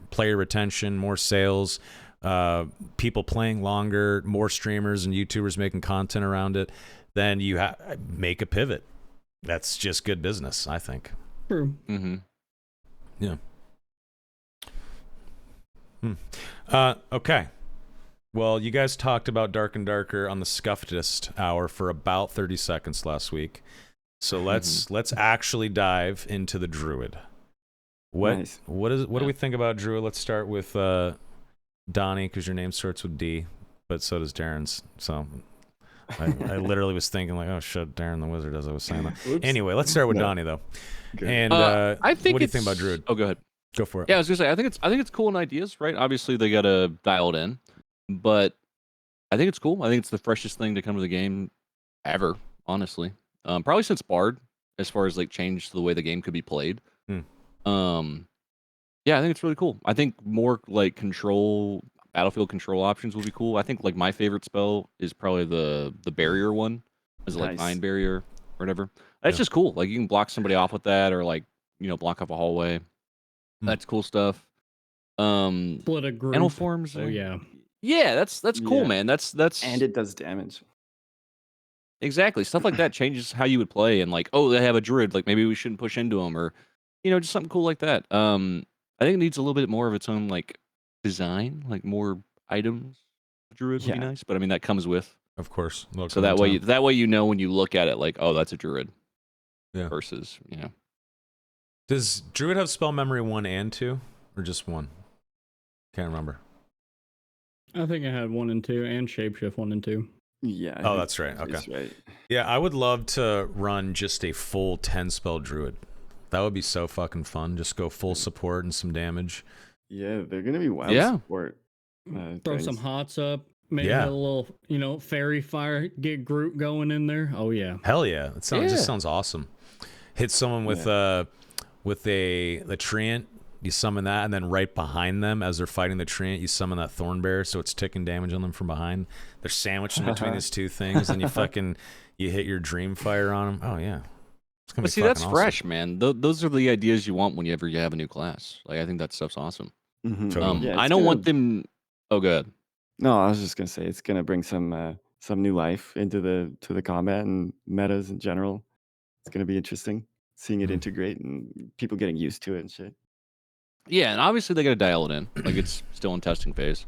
player retention, more sales, people playing longer, more streamers and YouTubers making content around it, then you make a pivot. That's just good business, I think. True. Mm-hmm. Yeah. Okay. Well, you guys talked about Dark and Darker on the Scuffedest hour for about 30 seconds last week. So let's actually dive into the Druid. What do we think about Druid? Let's start with Donnie, because your name starts with D, but so does Darren's. So I literally was thinking like, oh shit, Darren the Wizard, as I was saying that. Oops. Anyway, let's start with Donnie though. Good. And I think what do you think about Druid? Oh, go ahead. Go for it. Yeah, I was gonna say I think it's cool in ideas, right? Obviously they gotta dial it in, but I think it's cool. I think it's the freshest thing to come to the game ever, honestly. Probably since Bard, as far as like change the way the game could be played. Yeah, I think it's really cool. I think more like battlefield control options would be cool. I think like my favorite spell is probably the barrier one, is like Nice. Mind Barrier or whatever. That's just cool. Like you can block somebody off with that, or like block off a hallway. That's cool stuff. Split a group. Animal forms. Oh yeah. Yeah, that's cool, Yeah. man. That's And it does damage. exactly stuff like that changes how you would play, and like, oh, they have a druid, like maybe we shouldn't push into them, or just something cool like that. I think it needs a little bit more of its own like design, like more items. Druid would be Yeah. nice, but I mean that comes with. Of course. So that way, when you look at it, like, oh, that's a druid. Yeah. Versus, Does Druid have spell memory 1 and 2, or just 1? Can't remember. I think I had 1 and 2, and shapeshift 1 and 2. Yeah. I Oh, think that's right. Okay. that's right. Yeah, I would love to run just a full 10 spell Druid. That would be so fucking fun. Just go full support and some damage. Yeah, they're gonna be wild Yeah. support. Throw things. some hots up. Maybe Yeah. a little, fairy fire. Get Groot going in there. Oh yeah. Hell yeah. It just Yeah. sounds awesome. Hit someone with a treant, you summon that, and then right behind them as they're fighting the treant, you summon that thorn bear, so it's taking damage on them from behind. They're sandwiched in between these two things, and you hit your dream fire on them. Oh yeah. It's gonna But be see, fucking that's awesome. fresh, man. Those are the ideas you want whenever you have a new class. Like, I think that stuff's awesome. Mhm. Totally. Yeah, I it's don't gonna- want them. Oh, good. No, I was just gonna say it's gonna bring some new life into the combat and metas in general. It's gonna be interesting seeing it Mhm. integrate and people getting used to it and shit. Yeah, and obviously they got to dial it in. Like, it's still in testing phase.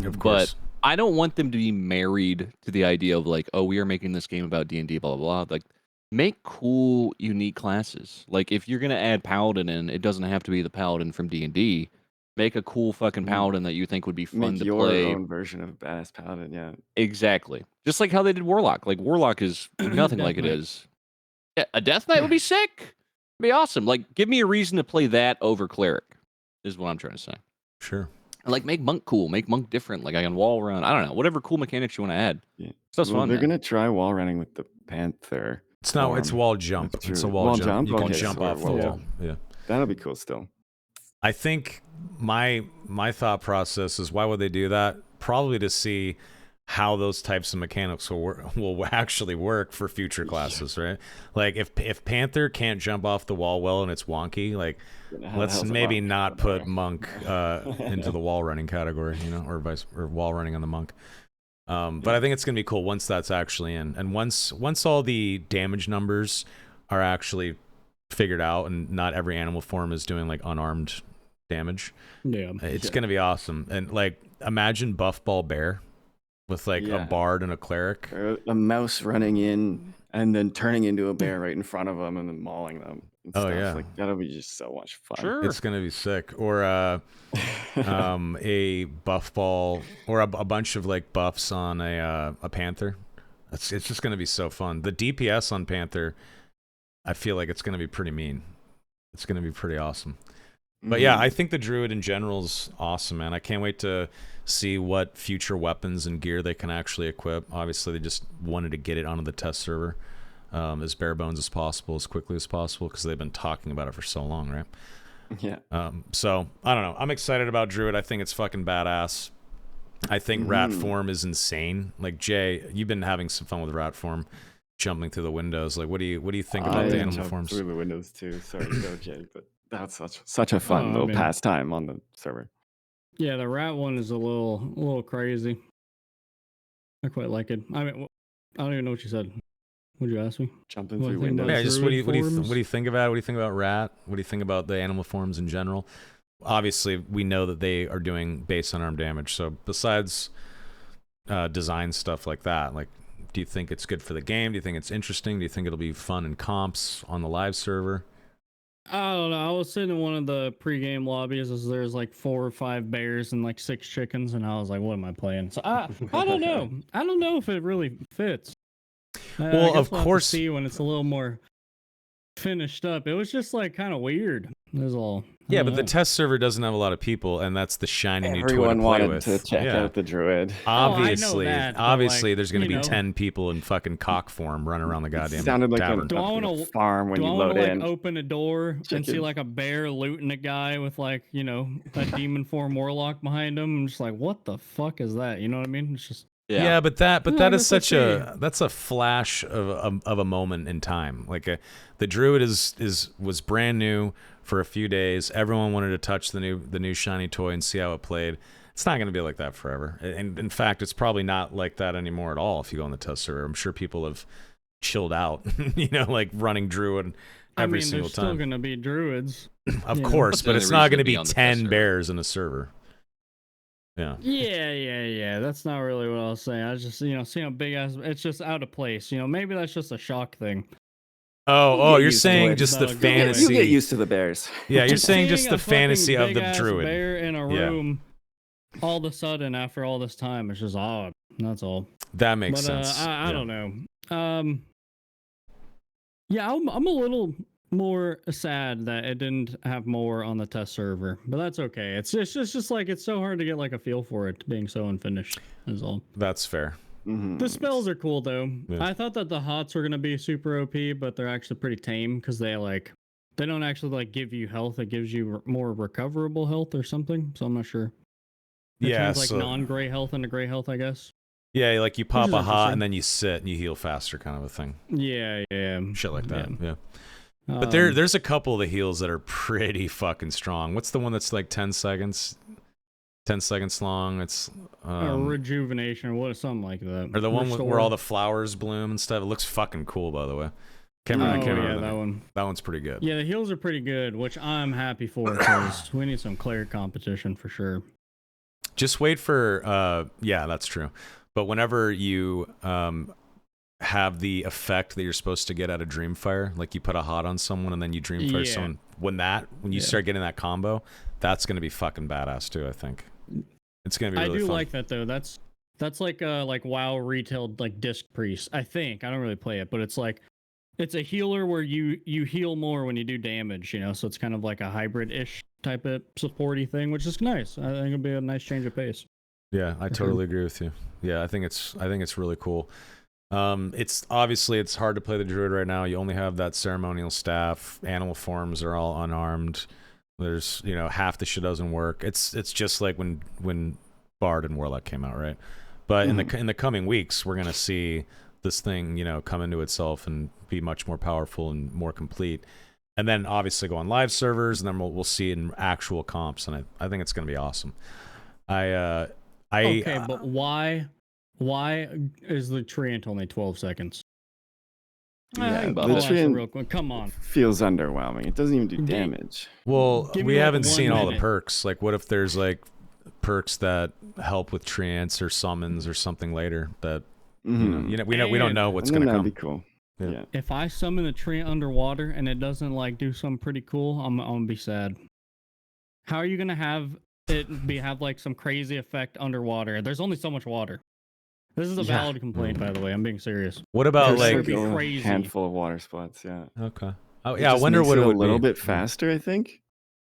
Of course. But I don't want them to be married to the idea of like, oh, we are making this game about D&D, blah, blah, blah. Like, make cool, unique classes. Like, if you're going to add Paladin in, it doesn't have to be the Paladin from D&D. Make a cool fucking Paladin that you think would be fun Make to your play. own version of Badass Paladin, yeah. Exactly. Just like how they did Warlock. Like, Warlock is nothing like it Death Knight. is. Yeah, a Death Knight would be sick. It'd be awesome. Like, give me a reason to play that over Cleric, is what I'm trying to say. Sure. And, like, make Monk cool. Make Monk different. Like, I can wall run. I don't know. Whatever cool mechanics you want to add. Yeah. Stuff's Well, fun, they're man. gonna try wall running with the Panther. It's not. It's form. wall jump. That's It's a true. wall, Wall jump. jump? You can Okay, jump sorry, off the wall wall. jump. Yeah. That'll be cool still. I think my thought process is, why would they do that? Probably to see how those types of mechanics will actually work for future classes, right? Like if Panther can't jump off the wall well and it's wonky, like How the let's hell's a maybe monk? not put Monk into the wall running category, or wall running on the Monk. But I think it's gonna be cool once that's actually in, and once all the damage numbers are actually figured out, and not every animal form is doing like unarmed damage. Yeah. It's gonna be awesome. And like, imagine Buff Ball Bear with like a Yeah. bard and a cleric. Or a mouse running in and then turning into a bear right in front of them and then mauling them. And Oh, stuff. yeah. Like that'll be just so much fun. Sure. It's gonna be sick. Or a buff ball, or a bunch of like buffs on a panther. It's just gonna be so fun. The DPS on Panther, I feel like it's gonna be pretty mean. It's gonna be pretty awesome. But yeah, I think the Druid in general is awesome, man. I can't wait to see what future weapons and gear they can actually equip. Obviously, they just wanted to get it onto the test server. as bare bones as possible, as quickly as possible, because they've been talking about it for so long, right? Yeah. So I don't know. I'm excited about Druid. I think it's fucking badass. I think rat form is insane. Like Jay, you've been having some fun with rat form, jumping through the windows. Like, what do you think about the animal forms? Through the windows too. Sorry, go Jay, but that's such a fun little pastime on the server. Yeah, the rat one is a little crazy. I quite like it. I mean, I don't even know what you said. What'd you ask me? Jumping through windows. Yeah, just what do you think about it? What do you think about rat? What do you think about the animal forms in general? Obviously, we know that they are doing base unarmed damage. So besides design stuff like that, like, do you think it's good for the game? Do you think it's interesting? Do you think it'll be fun in comps on the live server? I don't know. I was sitting in one of the pregame lobbies as there's like 4 or 5 bears and like 6 chickens, and I was like, "What am I playing?" So I don't know. I don't know if it really fits. Well, of we'll course. see when it's a little more finished up. It was just like kind of weird. It was all. Yeah, but the test server doesn't have a lot of people, and that's the shiny new toy to Everyone play wanted with. to check out the druid. Obviously, that, obviously, like, there's going to be 10 people in fucking cock form running around the goddamn sounded like tavern. Do I want to farm when do you I load want to in. like open a door and see like a bear looting a guy with like a demon form warlock behind him? I'm just like, what the fuck is that? You know what I mean? It's just. Yeah, but that is such let's that's a flash of a moment in time. Like the druid was brand new for a few days. Everyone wanted to touch the new shiny toy and see how it played. It's not going to be like that forever. And in fact, it's probably not like that anymore at all. If you go on the test server, I'm sure people have chilled out. Like running druid every single there's time. Still going to be druids, of course, but it's not going to be 10 server. bears in a server. Yeah. Yeah. That's not really what I was saying. I was just, seeing a big ass. It's just out of place. Maybe that's just a shock thing. Oh, you're saying just the fantasy. You get used to the bears. Yeah, you're saying just the fantasy of the druid. Bear in a room, all of a sudden after all this time, it's just odd. That's all. That makes sense. I don't know. Yeah, I'm a little more sad that it didn't have more on the test server, but that's okay. It's just like it's so hard to get like a feel for it being so unfinished. Is all. That's fair. The spells are cool though. Yeah. I thought that the hots were gonna be super OP, but they're actually pretty tame because they don't actually like give you health. It gives you more recoverable health or something. So I'm not sure. It turns like non-gray health into gray health, I guess. Yeah, like you pop a hot and then you sit and you heal faster, kind of a thing. Yeah. Shit like that. Yeah. But there's a couple of the heals that are pretty fucking strong. What's the one that's like 10 seconds? 10 seconds long. It's rejuvenation or something like that. Or the one where all the flowers bloom and stuff. It looks fucking cool, by the way. Can't remember that one. That one's pretty good. Yeah, the heals are pretty good, which I'm happy for because we need some clear competition for sure. Just wait for yeah, that's true. But whenever you have the effect that you're supposed to get out of Dreamfire, like you put a hot on someone and then you Dreamfire someone, when you start getting that combo, that's gonna be fucking badass too. I think it's gonna be really fun. Like that though. That's like WoW retail like disc priest. I think I don't really play it, but it's like it's a healer where you heal more when you do damage. So it's kind of like a hybrid-ish type of supporty thing, which is nice. I think it'll be a nice change of pace. Yeah, I totally agree with you. Yeah, I think it's really cool. It's hard to play the druid right now. You only have that ceremonial staff. Animal forms are all unarmed. There's half the shit doesn't work. It's just like when Bard and Warlock came out, right? But in the coming weeks, we're gonna see this thing come into itself and be much more powerful and more complete. And then obviously go on live servers, and then we'll see it in actual comps, and I think it's gonna be awesome. Okay, but why is the treant only 12 seconds? Yeah, the treant real quick. Come on. Feels underwhelming. It doesn't even do damage. Well, we haven't seen all the perks. Like, what if there's like perks that help with treants or summons or something later that we don't know what's gonna come. That'd be cool. Yeah. If I summon a treant underwater and it doesn't like do something pretty cool, I'm gonna be sad. How are you gonna have it have like some crazy effect underwater? There's only so much water. This is a valid complaint, by the way. I'm being serious. What about There's like a handful of water spots? Yeah. Okay. Oh yeah, I wonder what it would be. A little bit faster, I think.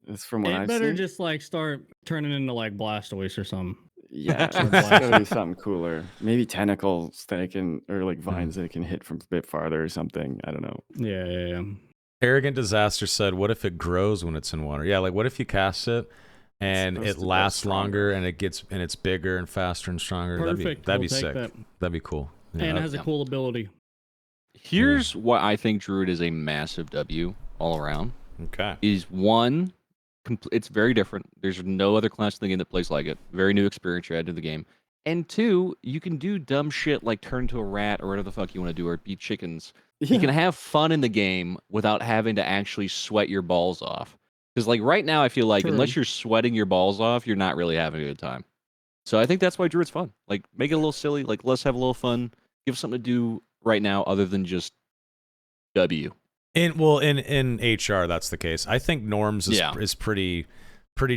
That's from what I've seen. It better just like start turning into like Blastoise or something. Yeah, it's Sword gotta be blasting. something cooler. Maybe tentacles that can, or like vines that can hit from a bit farther or something. I don't know. Yeah. Arrogant Disaster said, "What if it grows when it's in water? Yeah, like what if you cast it and supposed it to grow lasts longer stronger. and it's bigger and faster and stronger? Perfect. That'd We'll be take sick. that. That'd be cool. Yeah, And it that- has a Yeah. cool ability. Here's what I think Druid is a massive W all around. okay. Is one, it's very different. There's no other class in the game that plays like it. Very new experience you add to the game. And two, you can do dumb shit like turn to a rat or whatever the fuck you want to do, or beat chickens. You can have fun in the game without having to actually sweat your balls off. Because like right now, I feel like True. unless you're sweating your balls off, you're not really having a good time. So I think that's why Druid's fun. Like make it a little silly. Like let's have a little fun. Give us something to do right now other than just W. In HR, that's the case. I think norms is pretty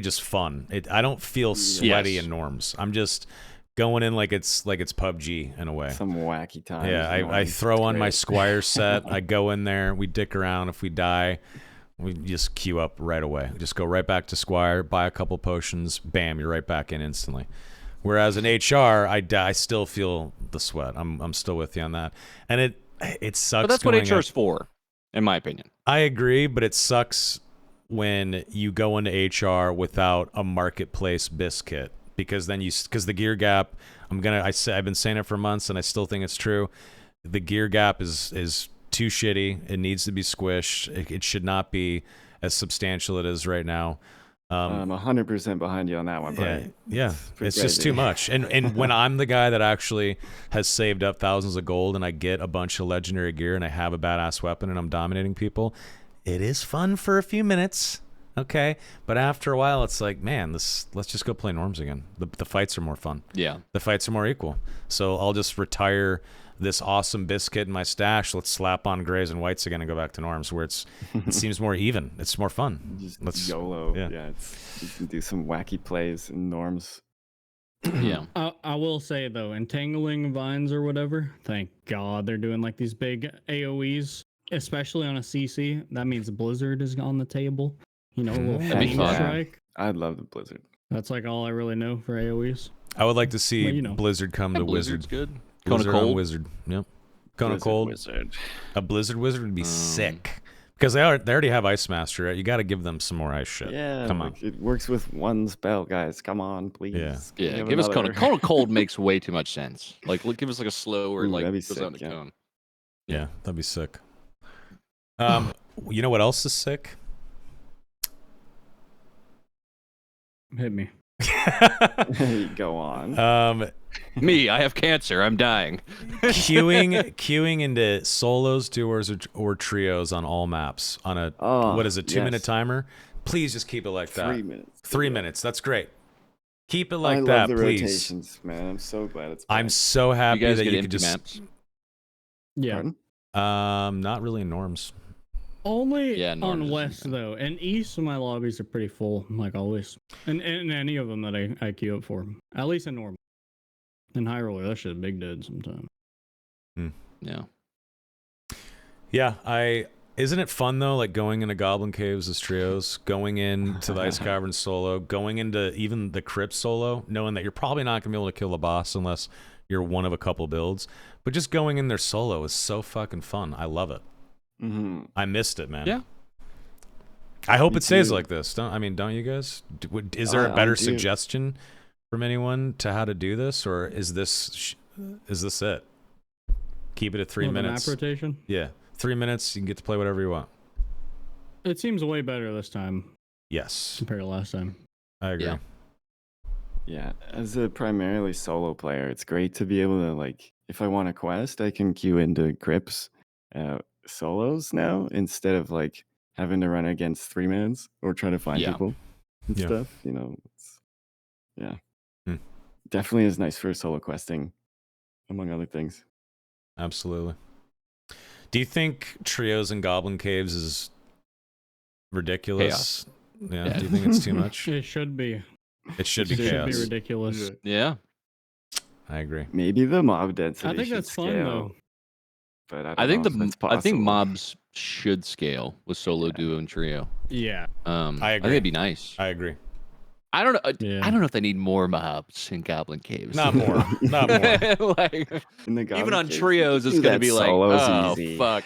just fun. I don't feel sweaty Yes. in norms. I'm just going in like it's PUBG in a way. Some wacky times. Yeah, I throw on my Squire set. I go in there. We dick around. If we die, we just queue up right away. Just go right back to Squire, buy a couple potions, bam, you're right back in instantly. Whereas in HR, I still feel the sweat. I'm still with you on that, and it sucks. But that's what going HR is for, in my opinion. I agree, but it sucks when you go into HR without a marketplace biscuit, because then because the gear gap. I've been saying it for months, and I still think it's true. The gear gap is too shitty. It needs to be squished. It should not be as substantial it is right now. I'm 100% behind you on that one, buddy. Yeah, it's just crazy. too much. And when I'm the guy that actually has saved up thousands of gold and I get a bunch of legendary gear and I have a badass weapon and I'm dominating people, it is fun for a few minutes, okay? But after a while, it's like, man, let's just go play norms again. The fights are more fun. Yeah. The fights are more equal. So I'll just retire this awesome biscuit in my stash. Let's slap on grays and whites again and go back to norms, where it seems more even. It's more fun. Just YOLO. yeah. You can do some wacky plays and norms. Yeah. I will say though, entangling vines or whatever, thank God they're doing like these big AoEs, especially on a CC. That means Blizzard is on the table. You know, a little That'd be flame fun. strike. I'd love the Blizzard. That's like all I really know for AoEs. I would like to see Well, you know. Blizzard come to Blizzard's Wizard. good. Kona Blizzard on Cold. Wizard. Yep. Kona Blizzard Cold. Wizard. A Blizzard Wizard would be sick. Because they already have Ice Master, right? You got to give them some more ice shit. Yeah, Come on. like, it works with one spell, guys. Come on, please. Yeah. Yeah, Give give us Kona. another. Kona Cold makes way too much sense. Like, give us like a slow or Ooh, like that'd be goes sick, out in a yeah. cone. Yeah, that'd be sick. You know what else is sick? Hit me. Go on. Me, I have cancer. I'm dying. queuing into solos, duos, or trios on all maps on a what is it, 2 minute yes. timer? Please just keep it like that. 3 minutes. 3 minutes. That's great. Keep it like I that, love the please. rotations, man. I'm so glad it's. I'm back. so You happy guys that get you empty could just. maps. Yeah. Pardon? Not really in norms. Only Yeah, on norms is West okay. though, and East my lobbies are pretty full, like always. And any of them that I queue up for, at least in normal. In High Roller, that shit big dead sometimes. Yeah. Yeah, isn't it fun though, like going into Goblin Caves as trios, going into the Ice Cavern solo, going into even the Crypt solo, knowing that you're probably not gonna be able to kill the boss unless you're one of a couple builds, but just going in there solo is so fucking fun. I love it. Mm-hmm. I missed it, man. Yeah. I hope Me it stays too. like this. Don't you guys? Is there a I better do. suggestion from anyone to how to do this, or is this it? Keep it at 3 Well, the minutes. map rotation. Yeah, 3 minutes. You can get to play whatever you want. It seems way better this time Yes, compared to last time. I agree. Yeah. Yeah, as a primarily solo player, it's great to be able to, like, if I want a quest, I can queue into Crypts solos now instead of like having to run against 3 minutes or try to find Yeah. people and Yeah. stuff. You know, yeah, Hmm. definitely is nice for solo questing, among other things. Absolutely. Do you think trios and Goblin Caves is ridiculous? Yeah. Yeah. Do you think it's too much? It should be. It should be It should chaos. be ridiculous. Yeah. I agree. Maybe the mob density. I think should that's fun scale, though. But I think don't know if that's I think possible. mobs should scale with solo, Yeah. duo, and trio. Yeah. I I think agree. it'd be nice. I agree. I don't know. Yeah. I don't know if they need more mobs in Goblin Caves. Not more. Not more. Like, In the even Goblin on Caves, trios, it's do gonna that be like, solos oh easy. fuck.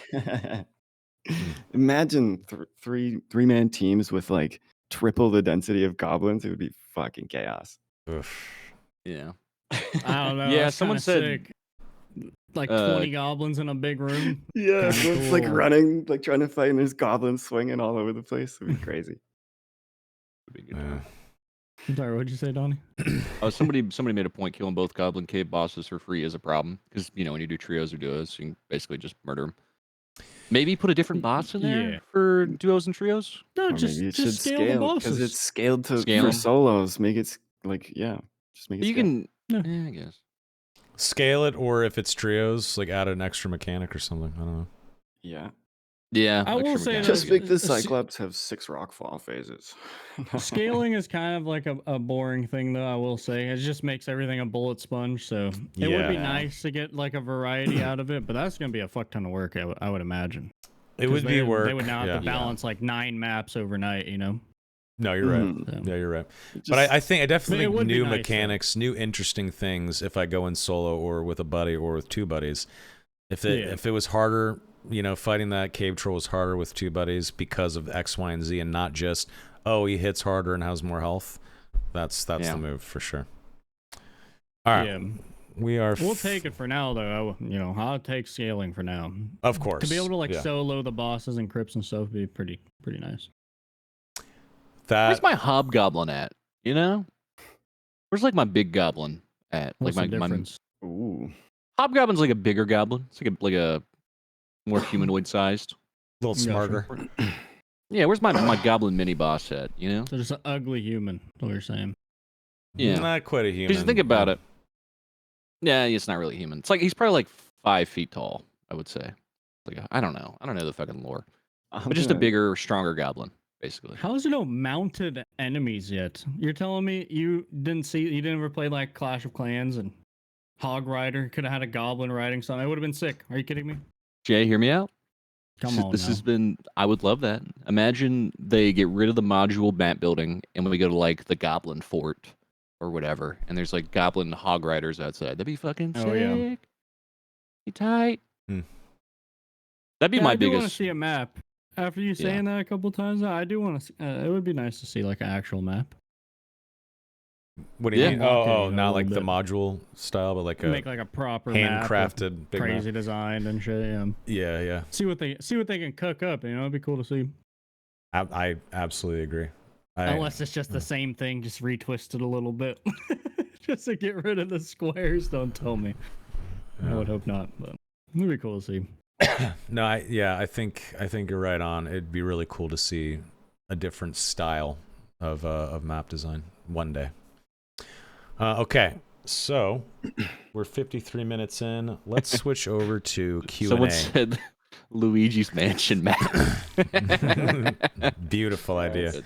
Imagine three-man teams with like triple the density of goblins. It would be fucking chaos. Oof. Yeah. I don't know. Yeah, That's someone kinda said, sick. Like 20 goblins in a big room. Yeah, Kinda everyone's like cool. running, like trying to fight, and there's goblins swinging all over the place. It'd be crazy. Would be a good Yeah. time. I'm sorry, what'd you say, Donnie? Somebody made a point killing both Goblin Cave bosses for free is a problem because when you do trios or duos, you can basically just murder them. Maybe put a different boss in there Yeah. for duos and trios. No, Or maybe it should just scale the scale because bosses. it's scaled to Scale for 'em. solos. Make it like just make it. You scale. can, Yeah. I guess. Scale it, or if it's trios, like add an extra mechanic or something. I don't know. Yeah. Yeah, I will extra say mechanics. Just Just make the s- Cyclops have 6 rockfall phases. Scaling is kind of like a boring thing, though, I will say. It just makes everything a bullet sponge, so it would be Yeah. nice to get like a variety out of it, but that's going to be a fuck ton of work, I would imagine. It 'Cause would be work. They would now have yeah. to balance like 9 maps overnight, you know? No, you're right. Mhm. So. Yeah, you're right. Just- But I think I definitely It think would be new nice, though. mechanics, new interesting things if I go in solo or with a buddy or with 2 buddies. If it was harder, fighting that cave troll was harder with 2 buddies because of X, Y, and Z, and not just he hits harder and has more health. That's the move for sure. All right, Yeah. we'll take it for now, though. I'll take scaling for now. Of course, To be able to like yeah. solo the bosses and crypts and stuff would be pretty nice. Where's my hobgoblin at? Where's like my big goblin at? What's like the my difference? Ooh. hobgoblin's like a bigger goblin. It's like a more humanoid sized. A little Gotcha. smarter. Yeah, where's my goblin mini boss at? So just an ugly human, what you're saying. Yeah. Not quite a human. Because you think about it. Yeah, it's not really human. It's like he's probably like 5 feet tall, I would say. I don't know. I don't know the fucking lore. But just a bigger, stronger goblin, basically. How is there no mounted enemies yet? You're telling me you didn't ever play like Clash of Clans and Hog Rider could have had a goblin riding something? It would have been sick. Are you kidding me? Jay, hear me out. Come on. This now. has been. I would love that. Imagine they get rid of the module map building, and when we go to like the Goblin Fort or whatever, and there's like Goblin Hog Riders outside. That'd be fucking sick. Oh, yeah. Be tight. Hmm. That'd be Yeah, my I do want to biggest. see a map. After you saying that a couple times, I do want to. It would be nice to see like an actual map. What do you Yeah. mean? Unlock it, Oh, you know, not a like the little module style, but like a Make like a proper map with handcrafted big crazy map. designed and shit. Yeah. Yeah. See what they can cook up. It'd be cool to see. I absolutely agree. Unless it's just the same thing, just retwisted a little bit, just to get rid of the squares. Don't tell me. I would hope not, but it'd be cool to see. No, I think you're right on. It'd be really cool to see a different style of map design one day. Okay, so we're 53 minutes in. Let's switch over to Q&A. Someone said Luigi's Mansion map. Beautiful idea.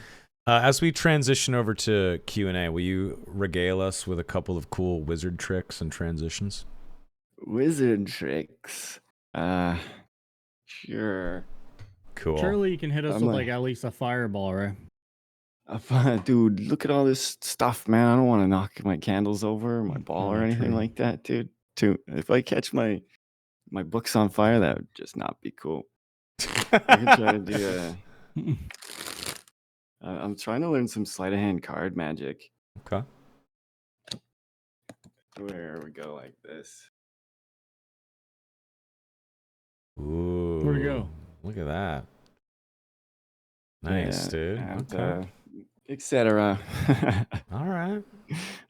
As we transition over to Q&A, will you regale us with a couple of cool wizard tricks and transitions? Wizard tricks. Sure. Cool. Surely you can hit us I'm with like- like at least a fireball, right? Dude, look at all this stuff, man. I don't want to knock my candles over, my ball, or anything true. like that, dude. If I catch my books on fire, that would just not be cool. I could try to do I'm trying to learn some sleight of hand card magic, Okay. where we go like this. Ooh. Where'd it go? Look at that. Nice, Yeah, dude. and, Okay. etc. All right.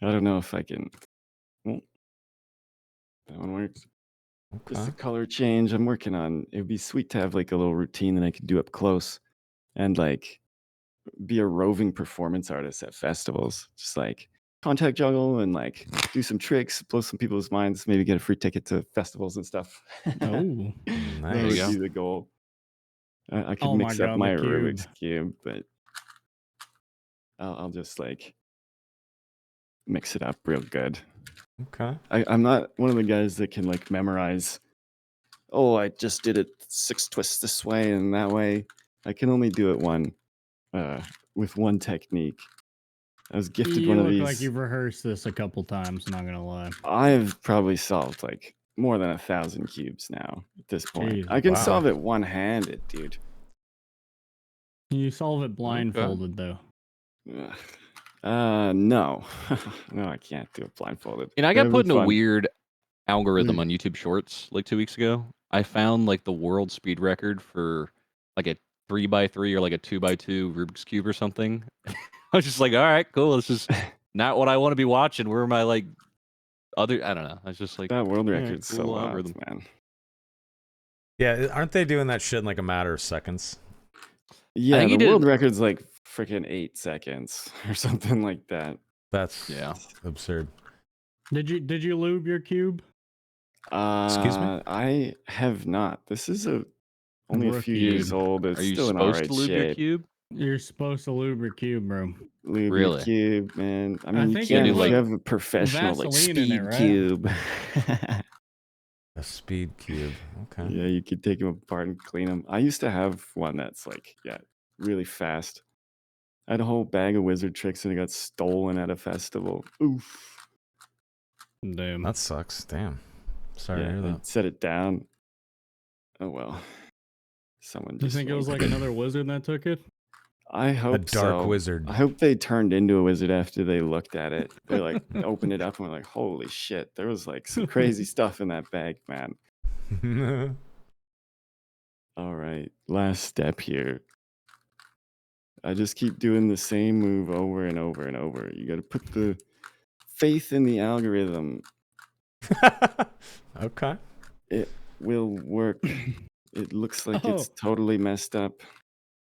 I don't know if I can. Well, that one works. Just Okay. the color change I'm working on. It would be sweet to have like a little routine that I could do up close and like be a roving performance artist at festivals. Just like contact juggle and like do some tricks, blow some people's minds, maybe get a free ticket to festivals and stuff. Oh, That Nice. would go. be the goal. I could Oh my mix up God, my the cube. Rubik's Cube, but I'll just like mix it up real good. Okay. I'm not one of the guys that can like memorize. Oh, I just did it 6 twists this way and that way. I can only do it with one technique. I was gifted You one of look these. like you've rehearsed this a couple times. Not gonna lie. I've probably solved like more than 1,000 cubes now at this point. Jeez. I can Wow. solve it one-handed, dude. You solve it blindfolded though. Ugh. No. No, I can't do it blindfolded. And I got That'd put be in a fun. weird algorithm Mm. on YouTube Shorts like 2 weeks ago. I found like the world speed record for like a 3x3 or like a 2x2 Rubik's Cube or something. I was just like, all right, cool. This is not what I want to be watching. Where am I like other? I don't know. I was just like, That world all right, record's cool so algorithm. wild, man. Yeah, aren't they doing that shit in like a matter of seconds? Yeah, think he the did- world record's like freaking 8 seconds or something like that. That's Yeah. absurd. Did you lube your cube? Excuse me? I have not. This is only a few Rookie. years old. It's Are you still in supposed alright to lube your shape. cube? You're supposed to lube your cube, bro. Lube your Really? cube, man. I I mean, you think can't you if like you have a professional like Vaseline in speed it, right? cube. A speed cube. Okay. Yeah, you could take them apart and clean them. I used to have one that's like, yeah, really fast. I had a whole bag of wizard tricks and it got stolen at a festival. Oof. Damn. That sucks. Damn. Sorry to Yeah, hear I that. set it down. Oh well. Someone You just think it was like another wizard that took it? I hope A dark so. wizard. I hope they turned into a wizard after they looked at it. They like opened it up and were like, holy shit, there was like some crazy stuff in that bag, man. All right, last step here. I just keep doing the same move over and over and over. You got to put the faith in the algorithm. Okay. It will work. It looks like it's totally messed up.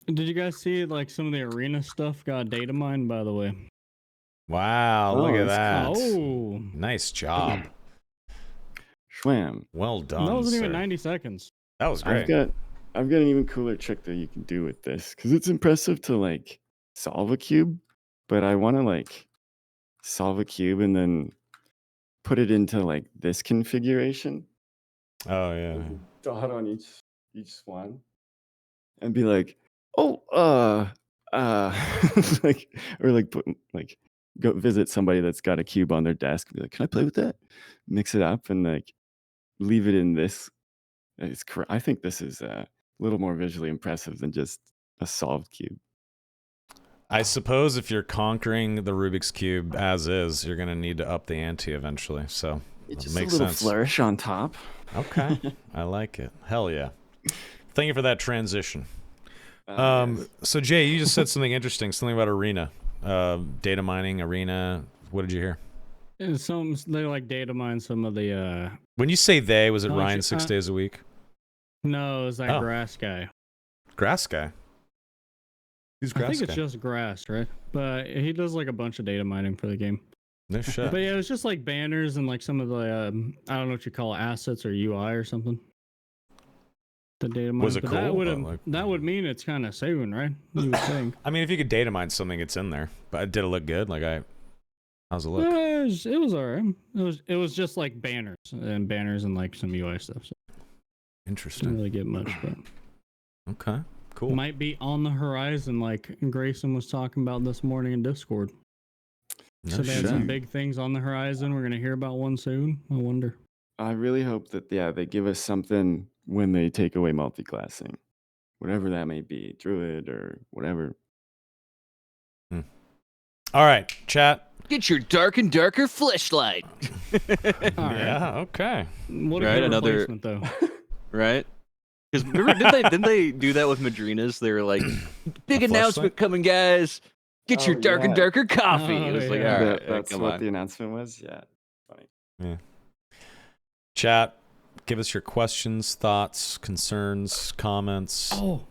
Did you guys see like some of the arena stuff got data mined, by the way? Wow, look Oh, at that's that. Oh, Nice job. Schwam. Well done. that wasn't even sir. 90 seconds. That was great. I've got an even cooler trick that you can do with this because it's impressive to like solve a cube, but I want to like solve a cube and then put it into like this configuration. Oh yeah. Dot on each one and be like, oh, like, or like put like go visit somebody that's got a cube on their desk and be like, can I play with that? Mix it up and like leave it in this. I think this is a little more visually impressive than just a solved cube. I suppose if you're conquering the Rubik's Cube as is, you're gonna need to up the ante eventually. So It's that just makes a little sense. flourish on top. Okay. I like it. Hell yeah. Thank you for that transition. Yes. So Jay, you just said something interesting, something about arena. Data mining, arena. What did you hear? They like data mine some of the When you say they, was it Well, Ryan 6 days a week? no, it's that Oh. grass guy. Grass guy. Who's I grass think it's guy? just grass, right? But he does like a bunch of data mining for the game. No shit. But yeah, it was just like banners and like some of the I don't know what you call it, assets or UI or something. The data mine. Was it But cool? that would mean it's kind of soon, right? You would think. I mean, if you could data mine something, it's in there. But did it look good? Like how's it look? It was alright. It was just like banners and like some UI stuff. So didn't Interesting. really get much, but Okay. Cool. might be on the horizon, like Grayson was talking about this morning in Discord. No So they have some shit. big things on the horizon. We're gonna hear about one soon. I wonder. I really hope that they give us something when they take away multiclassing, whatever that may be, druid or whatever. All right, chat. Get your dark and darker fleshlight. All right. Yeah. Okay. What a Right, good another- replacement, though. Right? Because didn't they do that with Madrinas? They were like, big A announcement coming, guys. Get your Oh, dark and yeah. darker coffee. Oh, It was like, yeah. all right, That's come what on. the announcement was. Yeah, funny. Chat. Give us your questions, thoughts, concerns, comments. Oh,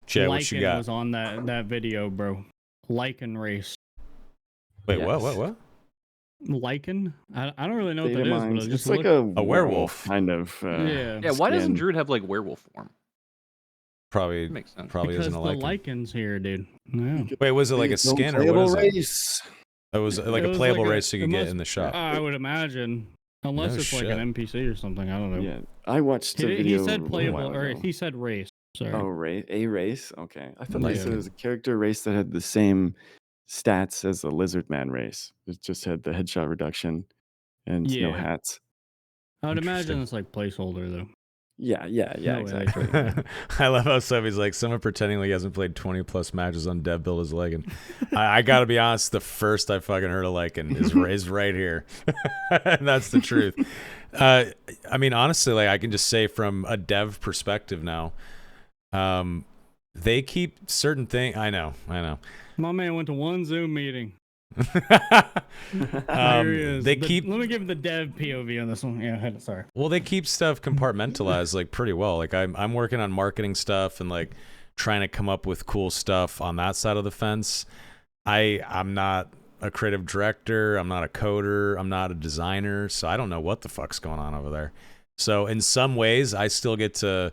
Jay, what you Lycan got? was on that video, bro. Lycan race. Wait, Yes. what? Lycan? I don't really know what Data that is, mines. but it It's just like looked- a werewolf. kind of. Yeah. Yeah, why doesn't skin. Druid have like werewolf form? Probably That makes sense. probably because isn't the a lichen. Lycans here, dude. Yeah. Wait, was it like a It's no skin or what playable is it? race. It was like It a was playable like race you could it get must- in the shop. I would imagine, unless No it's like shit. an NPC or something. I don't know. Yeah, I watched a He video. said a little playable, while or ago. he said race. Sorry. Oh, a race? Okay. I thought Like- they said it was a character race that had the same stats as a lizard man race. It just had the headshot reduction and no Yeah. hats. I would Interesting. imagine it's like placeholder though. Yeah, No way, exactly. I love how Subby's like, someone pretending like he hasn't played 20 plus matches on Dev build his Lycan. I gotta be honest, the first I fucking heard of Lycan is right here. And that's the truth. I mean, honestly, like I can just say from a dev perspective now, they keep certain things. I know. My man went to one Zoom meeting. There he is. They keep. Let me give the dev POV on this one. Yeah, sorry. Well, they keep stuff compartmentalized like pretty well. Like I'm working on marketing stuff and like trying to come up with cool stuff on that side of the fence. I'm not a creative director. I'm not a coder. I'm not a designer. So I don't know what the fuck's going on over there. So in some ways, I still get to,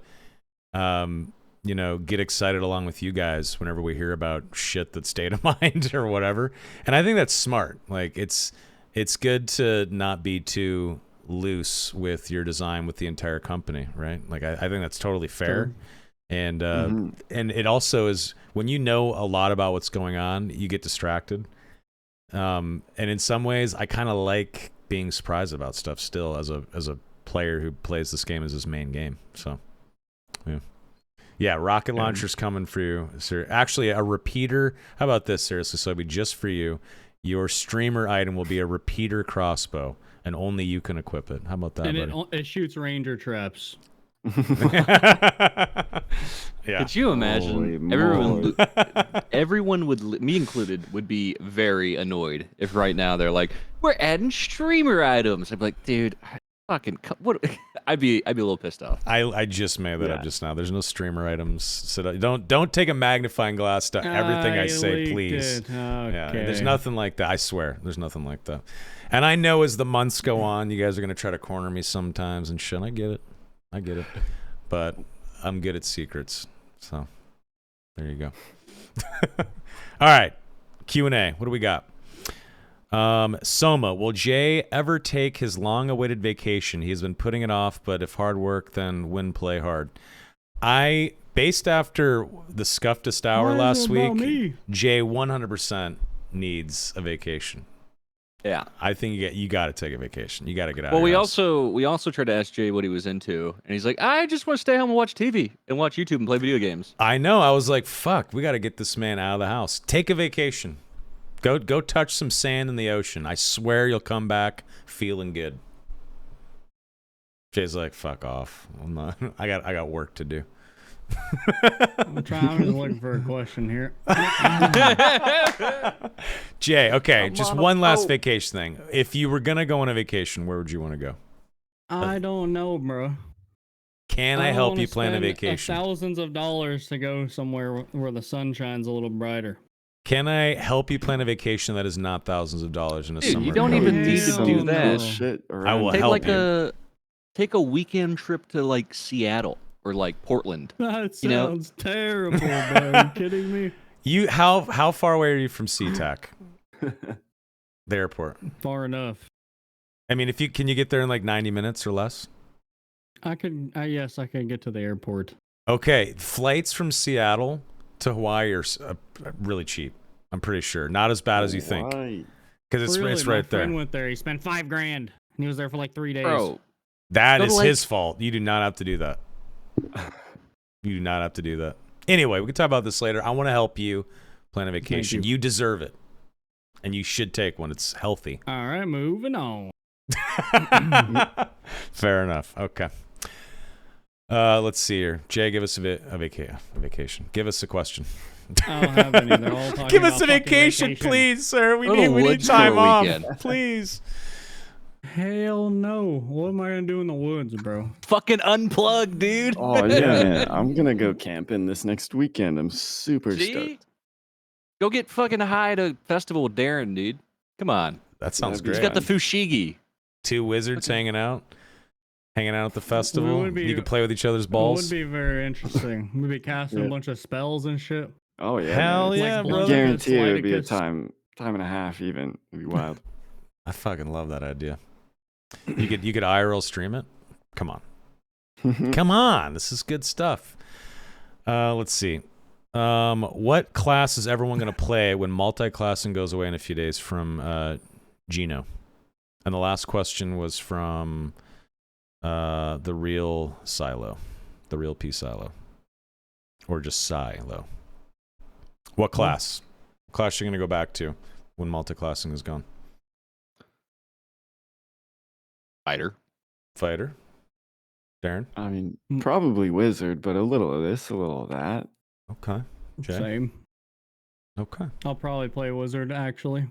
get excited along with you guys whenever we hear about shit that's data mined or whatever. And I think that's smart. Like it's good to not be too loose with your design with the entire company, right? Like I think that's totally fair. Sure. And and it also is when you know a lot about what's going on, you get distracted. And in some ways, I kind of like being surprised about stuff still as a player who plays this game as his main game. So, yeah, rocket launcher's coming for you, sir. Actually, a repeater. How about this, seriously, Sobi? Just for you, your streamer item will be a repeater crossbow, and only you can equip it. How about that, And buddy? it shoots ranger traps. Yeah. Could you imagine? Everyone would, me included, would be very annoyed if right now they're like, "We're adding streamer items." I'd be like, "Dude, fucking what?" I'd be a little pissed off. I just made that up just now. There's no streamer items. So don't take a magnifying glass to everything I say, leaked please. it. Yeah, Okay. there's nothing like that. I swear, there's nothing like that. And I know as the months go on, you guys are gonna try to corner me sometimes and shit. I get it. But I'm good at secrets. So there you go. All right, Q&A. What do we got? Soma, will Jay ever take his long-awaited vacation? He's been putting it off, but if hard work, then win play hard. Based after the scuffest hour Why is last it about week, me? Jay 100% needs a vacation. Yeah. I think you got to take a vacation. You got to get out. Well, of we your house. also tried to ask Jay what he was into, and he's like, "I just want to stay home and watch TV and watch YouTube and play video games." I know. I was like, fuck, we got to get this man out of the house. Take a vacation. Go touch some sand in the ocean. I swear you'll come back feeling good. Jay's like, fuck off. I'm not, I got work to do. I'm just looking for a question here. Jay, okay, I'm just on a one last boat. vacation thing. If you were going to go on a vacation, where would you want to go? I don't know, bro. Can I don't help wanna you plan a spend vacation? Thousands of dollars to go somewhere where the sun shines a little brighter. Can I help you plan a vacation that is not thousands of dollars in a Dude, summer? you don't even need to Hell do no. that. Shit I will around. Take help like you. take a weekend trip to like Seattle or like Portland. That You know- sounds terrible, bro. Are you kidding me? How far away are you from SeaTac? The airport. Far enough. I mean, can you get there in like 90 minutes or less? Yes, I can get to the airport. Okay, flights from Seattle to Hawaii are really cheap. I'm pretty sure. Not as bad as you think. Right. Because it's Really, right my friend there. went there. He spent $5,000. And he was there for like 3 days. Bro, That Go to is like- his fault. You do not have to do that. You do not have to do that. Anyway, we can talk about this later. I want to help you plan a vacation. you. You deserve it. And you should take one. It's healthy. All right, moving on. Fair enough. Okay. Let's see here. Jay, give us a vacation. Give us a question. I don't have any. They're all talking Give us about a fucking vacation, please, sir. We Go to need woods for a time off, weekend. please. Hell no. What am I going to do in the woods, bro? fucking unplug, dude. Oh yeah, man. I'm gonna go camping this next weekend. I'm super See? stoked. Go get fucking high at a festival with Darren, dude. Come on. That sounds That'd be He's great. got the fushigi. Two wizards hanging out at the festival. would be- You can play with each other's It balls. would be very interesting. We'd be casting Yeah. a bunch of spells and shit. Oh yeah. Hell man. yeah, Like I brother. guarantee it would be a Slidicus. time and a half even. It'd be wild. I fucking love that idea. You could IRL stream it. Come on. Come on. This is good stuff. Let's see. What class is everyone going to play when multi-classing goes away in a few days? From Gino. And the last question was from the real Silo. The real P Silo. Or just Silo. What class? What class are you going to go back to when multi-classing is gone? Fighter. Fighter. Darren? I mean, probably wizard, but a little of this, a little of that. Okay. Jay? Same. Okay. I'll probably play wizard actually.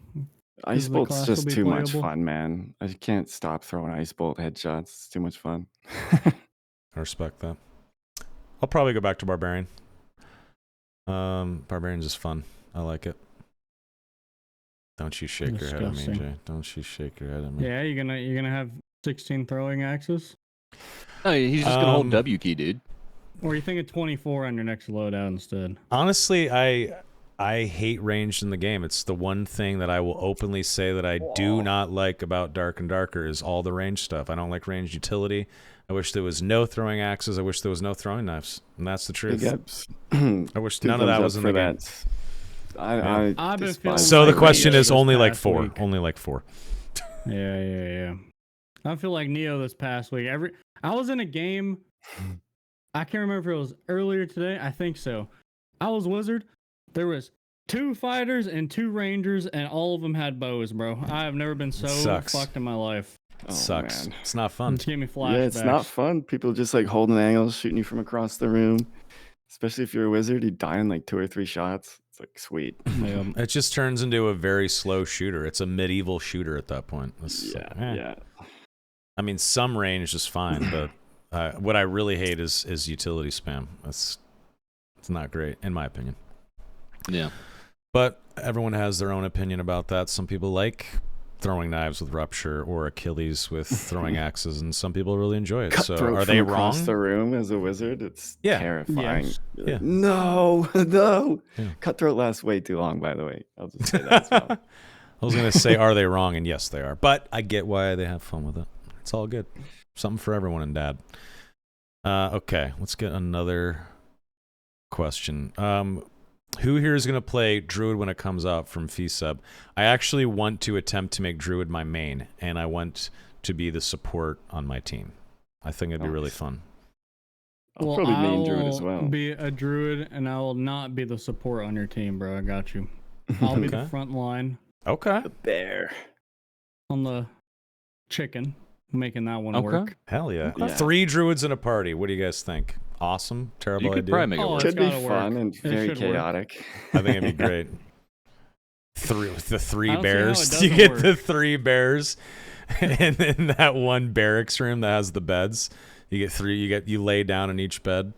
Ice the bolt's class just will be too much playable. fun, man. I can't stop throwing ice bolt headshots. It's too much fun. I respect that. I'll probably go back to Barbarian. Barbarian's just fun. I like it. Don't you shake your head at me, Disgusting. Jay. Don't you shake your head at me. Yeah, you're gonna have 16 throwing axes, No, he's just gonna hold Um, W key, dude. or you thinking 24 on your next loadout instead? Honestly, I hate ranged in the game. It's the one thing that I will openly say that I do not like about Dark and Darker is all the range stuff. I don't like ranged utility. I wish there was no throwing axes. I wish there was no throwing knives. And that's the truth. Big ups. I wish Two none of thumbs that up was in for the game. that. I I've been despise feeling So the like question Neo is this only like past 4. week. Only like 4. Yeah. I feel like Neo this past week. I was in a game. I can't remember if it was earlier today. I think so. I was wizard. There was 2 fighters and 2 rangers, and all of them had bows, bro. I have never been so sucks. fucked in my life. Oh, Sucks. man. It's not fun. Just give me flashbacks. Yeah, it's not fun. People just like holding angles, shooting you from across the room. Especially if you're a wizard, you die in like 2 or 3 shots. It's like sweet. Yeah. It just turns into a very slow shooter. It's a medieval shooter at that point. It's like, eh. Yeah. I mean, some range is fine, but what I really hate is utility spam. It's not great, in my opinion. Yeah. But everyone has their own opinion about that. Some people like throwing knives with rupture or Achilles with throwing axes, and some people really enjoy it. So Cutthroat are from they across wrong? the room as a wizard? It's Yeah. terrifying. Yes. You're like, Yeah. No. Yeah. Cutthroat lasts way too long, by the way. I'll just say that as well. I was going to say, are they wrong? And yes, they are. But I get why they have fun with it. It's all good. Something for everyone and Dad. Okay, let's get another question. Who here is going to play Druid when it comes out from FeeSub? I actually want to attempt to make Druid my main, and I want to be the support on my team. I think it'd be really Nice. fun. I'll probably main druid as I'll well. be a druid, and I will not be the support on your team, bro. I got you. I'll be the Okay. front line Okay. The bear. on the chicken, making that one Okay. work. Hell yeah. Yeah. 3 Druids in a party. What do you guys think? Awesome? Terrible You could idea? probably make it Oh, work. it's Could be gotta fun work. and It very should work. chaotic. I think it'd be great. The 3 I don't see how it bears. You doesn't get work. the 3 bears, and in that one barracks room that has the beds, you get 3. You lay down in each bed.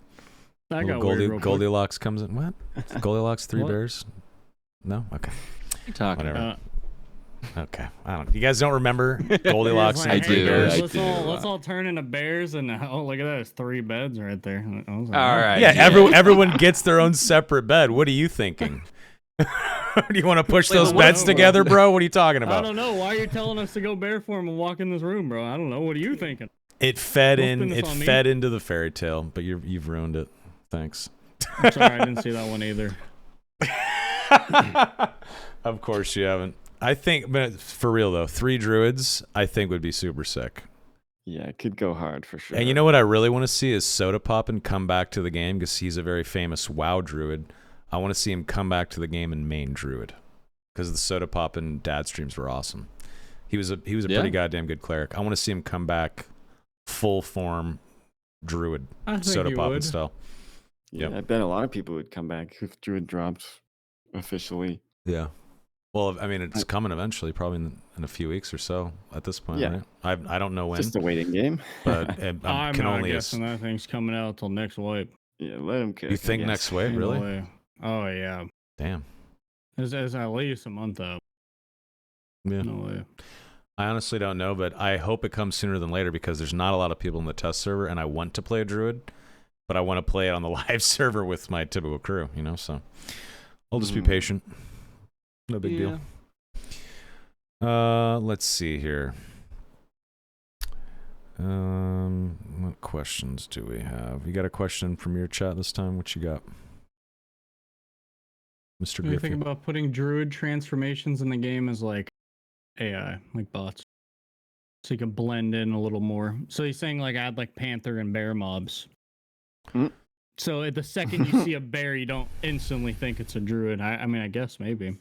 That Little got weird real quick. Goldilocks comes in. What? Goldilocks 3 What? bears? No. Okay. What are you talking Whatever. about? Okay. I don't. You guys don't remember Goldilocks It's and I the hey, 3 do, bears? I Let's do. all turn into bears, and oh, look at that! It's 3 beds right there. I was like, All oh. right. Yeah. Yeah. Everyone gets their own separate bed. What are you thinking? Do you want to push Wait, those but what- beds together, bro? What are you talking I about? don't know. Why are you telling us to go bear form and walk in this room, bro? I don't know. What are you thinking? It fed Don't in. spin this It on me. fed into the fairy tale, but you've ruined it. Thanks. I'm sorry, I didn't see that one either. Of course you haven't. I think, but for real though, 3 druids I think would be super sick. Yeah, it could go hard for sure. And you know what I really want to see is Soda Poppin come back to the game because he's a very famous WoW druid. I want to see him come back to the game and main druid because the Soda Poppin dad streams were awesome. He was a Yeah. pretty goddamn good cleric. I want to see him come back full form druid, I think Soda you Poppin would. style. Yeah, Yep. I bet a lot of people would come back if Druid dropped officially. Yeah. Well, I mean, it's coming eventually, probably in a few weeks or so at this point, Yeah. right? I don't know when, Just a waiting game. but I I'm can not only guessing that thing's coming out till next wipe. Yeah, let him cook. You I think guess. next wave, Ain't no really? way. Oh yeah, Damn. it's at least a month out. Yeah. No way. I honestly don't know, but I hope it comes sooner than later because there's not a lot of people in the test server, and I want to play a druid, but I want to play it on the live server with my typical crew, you know. So I'll just be patient. No big deal. Let's see here. What questions do we have? You got a question from your chat this time? What you got? Mr. What do you think Griffey. about putting druid transformations in the game as like AI, like bots? So you can blend in a little more. So he's saying like add like panther and bear mobs. Hmm. So at the second you see a bear, you don't instantly think it's a druid. I mean, I guess maybe.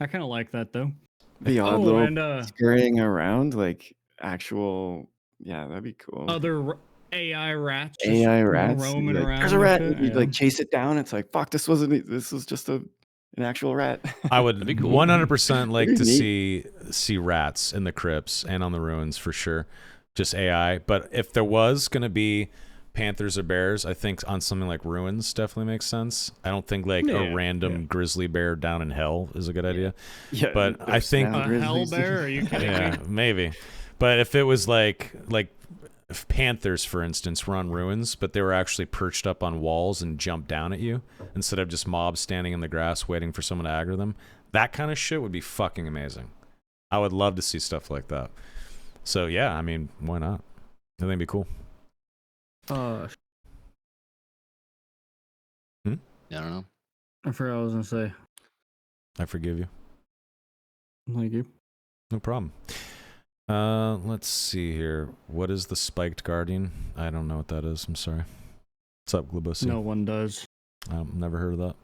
I kind of like that though. The odd Oh, little and scurrying around, like actual. Yeah, that'd be cool. other AI rats just AI rats. you'd be roaming like, around. There's a and rat. shit, You'd yeah. like chase it down. It's like, fuck, this was just an actual rat. I would That'd be cool. 100% like That'd to be see rats in the crypts and on the ruins for sure. Just AI. But if there was going to be panthers or bears, I think on something like ruins definitely makes sense. I don't think like a random grizzly bear down in hell is a good idea. Yeah, But I think now A hell grizzlies. bear? Are you kidding yeah, me? maybe. But if it was like if panthers, for instance, were on ruins, but they were actually perched up on walls and jumped down at you instead of just mobs standing in the grass waiting for someone to aggro them, that kind of shit would be fucking amazing. I would love to see stuff like that. So yeah, I mean, why not? I think it'd be cool. I don't know. I forgot what I was gonna say. I forgive you. Thank you. No problem. Let's see here. What is the spiked guardian? I don't know what that is. I'm sorry. What's up, Globusy? No one does. I've never heard of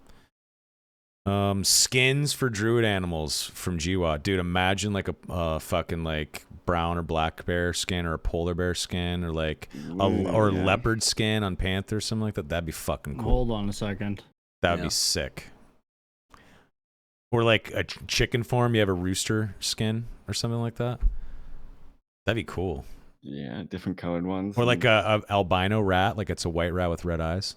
that. Skins for druid animals from GWAT. Dude, imagine like a fucking like brown or black bear skin or a polar bear skin or like or Yeah. leopard skin on panther or something like that. That'd be fucking cool. Hold on a second. That would Yeah. be sick. Or like a chicken form, you have a rooster skin or something like that. That'd be cool. Yeah, different colored ones. Or like a albino rat, like it's a white rat with red eyes.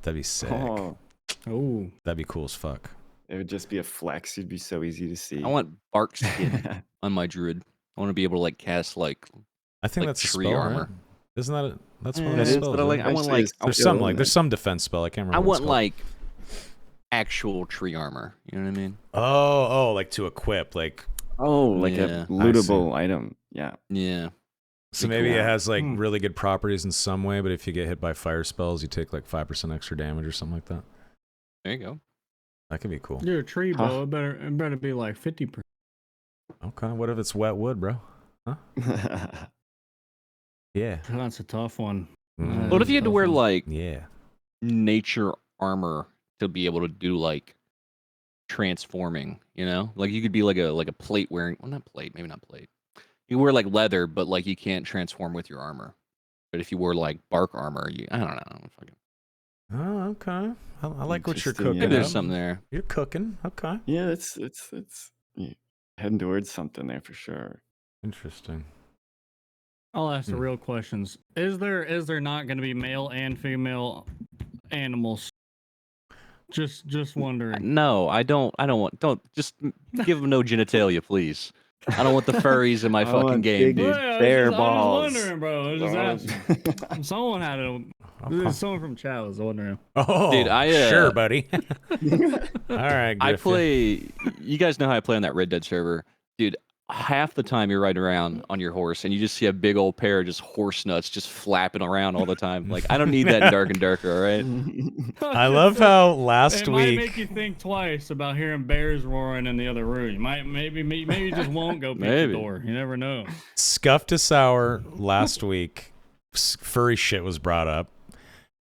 That'd be sick. Oh, Oh, That'd be cool as fuck. it would just be a flex. You'd be so easy to see. I want bark skin on my druid. I want to be able to like cast like I think Like that's a tree spell, armor. right? Isn't that a, that's one of That those is, spells? but I right? like- I want, Actually, like- it's There's still some in like it. there's some defense spell. I can't remember. I what it's want called. like actual tree armor. You know what I mean? oh like to equip like like Yeah. a lootable item. Yeah. Yeah. so Be maybe cool. it has like Hmm. really good properties in some way, but if you get hit by fire spells, you take like 5% extra damage or something like that. There you go. That could be cool. you're a tree Huh? bow. It better be like 50%. Okay, what if it's wet wood, bro? Yeah. That's a tough one. Mm. What if you had to wear Tough one. like Yeah. nature armor to be able to do like transforming? You know, like you could be like a plate wearing. Well, not plate. Maybe not plate. You wear like leather, but like you can't transform with your armor. But if you wore like bark armor, I don't know. Fucking, Oh, okay. I like what you're Interesting, cooking. yeah. maybe there's up. something there. You're cooking. Okay. Yeah, it's yeah, heading towards something there for sure. Interesting. I'll ask the Hmm. real questions. Is there not going to be male and female animals? Just wondering. No, I don't want. Don't just give them no genitalia, please. I don't want the furries in my I fucking want game, big dude. Yeah, bear I was balls. wondering, bro. I was just asking. Someone had a. Okay. Someone from Chow was wondering. Oh, Dude, I, sure, buddy. All right, I Griffin. play. You guys know how I play on that Red Dead server, dude. Half the time you're riding around on your horse and you just see a big old pair of just horse nuts just flapping around all the time. Like I don't need that in Dark and Darker, all right? I love how last It might make week. you think twice about hearing bears roaring in the other room. You might maybe you just won't go peek Maybe. the door. You never know. Scuffed to sour last week. Furry shit was brought up,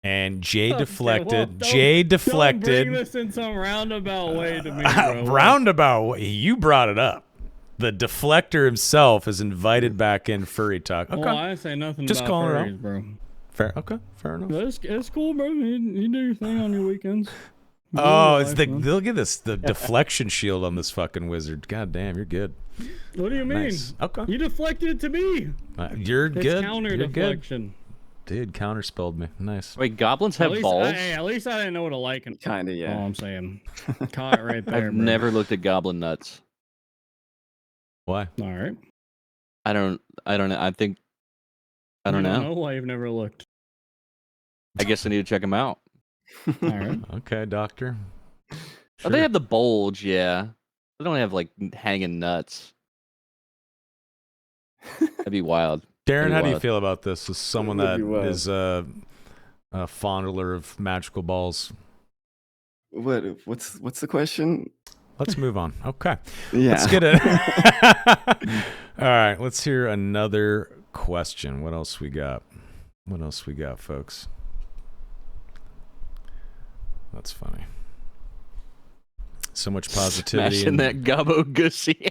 and Jay Okay, deflected. well, don't- Jay Don't bring deflected. this in some roundabout way to me, bro. Roundabout. You brought it up. The deflector himself is invited back in furry talk. Okay, Well, I didn't say nothing Just about calling it out. furries, bro. fair. Okay, fair enough. It's cool, bro. You do your thing on your weekends. You do Oh, your it's life, the man. look at this the deflection shield on this fucking wizard. God damn, you're good. What do you mean? Nice. Okay, You deflected it to me. you're It's good. counter You're good. deflection. Dude, counterspelled me. Nice. Wait, goblins At have least, balls? at least I didn't know what a lichen. Kinda, All yeah. I'm saying. Caught it right there. I've bro. never looked at goblin nuts. Why? All right. I don't know. I think I don't You know. why you've never looked. I guess I need to check them out. All right. Okay, doctor. Oh, Sure. they have the bulge, yeah. They don't have like hanging nuts. That'd be wild. Darren, Pretty how do you wild. feel about this? As someone Would that be wild. is a fondler of magical balls. What's the question? Let's move on. Okay. Yeah. Let's get it. All right. Let's hear another question. What else we got? What else we got, folks? That's funny. So much positivity. Smashing that gobbo gussy.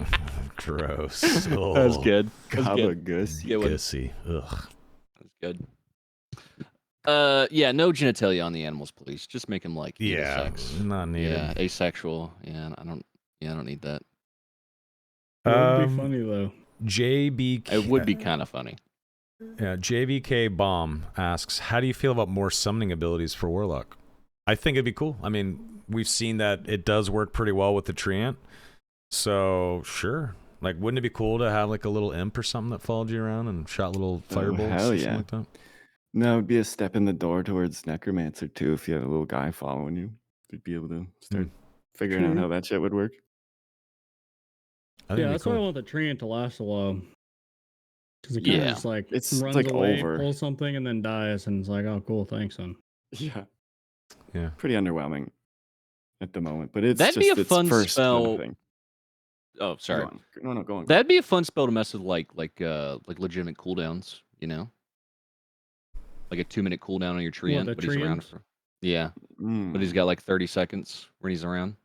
Gross. That was good. That was Gabba good. Goose. Good one. Gussy. Ugh. That was good. Yeah, no genitalia on the animals, please. Just make them like Yeah. sex. Not needed. Yeah, asexual. Yeah, I don't need that. It would be funny though. JBK. It would be kind of funny. Yeah, JVK Bomb asks, how do you feel about more summoning abilities for Warlock? I think it'd be cool. I mean, we've seen that it does work pretty well with the Treant. So, sure. Like, wouldn't it be cool to have like a little imp or something that followed you around and shot little firebolts hell or yeah. something like that? No, it'd be a step in the door towards Necromancer too. If you had a little guy following you, you'd be able to start figuring out True. how that shit would work. I think Yeah, it'd be that's why I cool. want the Treant to last a while. Because it kind of Yeah. just like It's, runs like, away, over. pulls something, and then dies, and it's like, oh, cool, thanks, son. Yeah. Yeah. Pretty underwhelming at the moment, but it's That'd just be a its fun first spell. thing. Oh, sorry. Go on. No, go on. That'd be a fun spell to mess with, like legitimate cooldowns. You know, like a 2-minute cooldown on your Treant, the but he's around Treant? for. Yeah, Mm. but he's got like 30 seconds when he's around.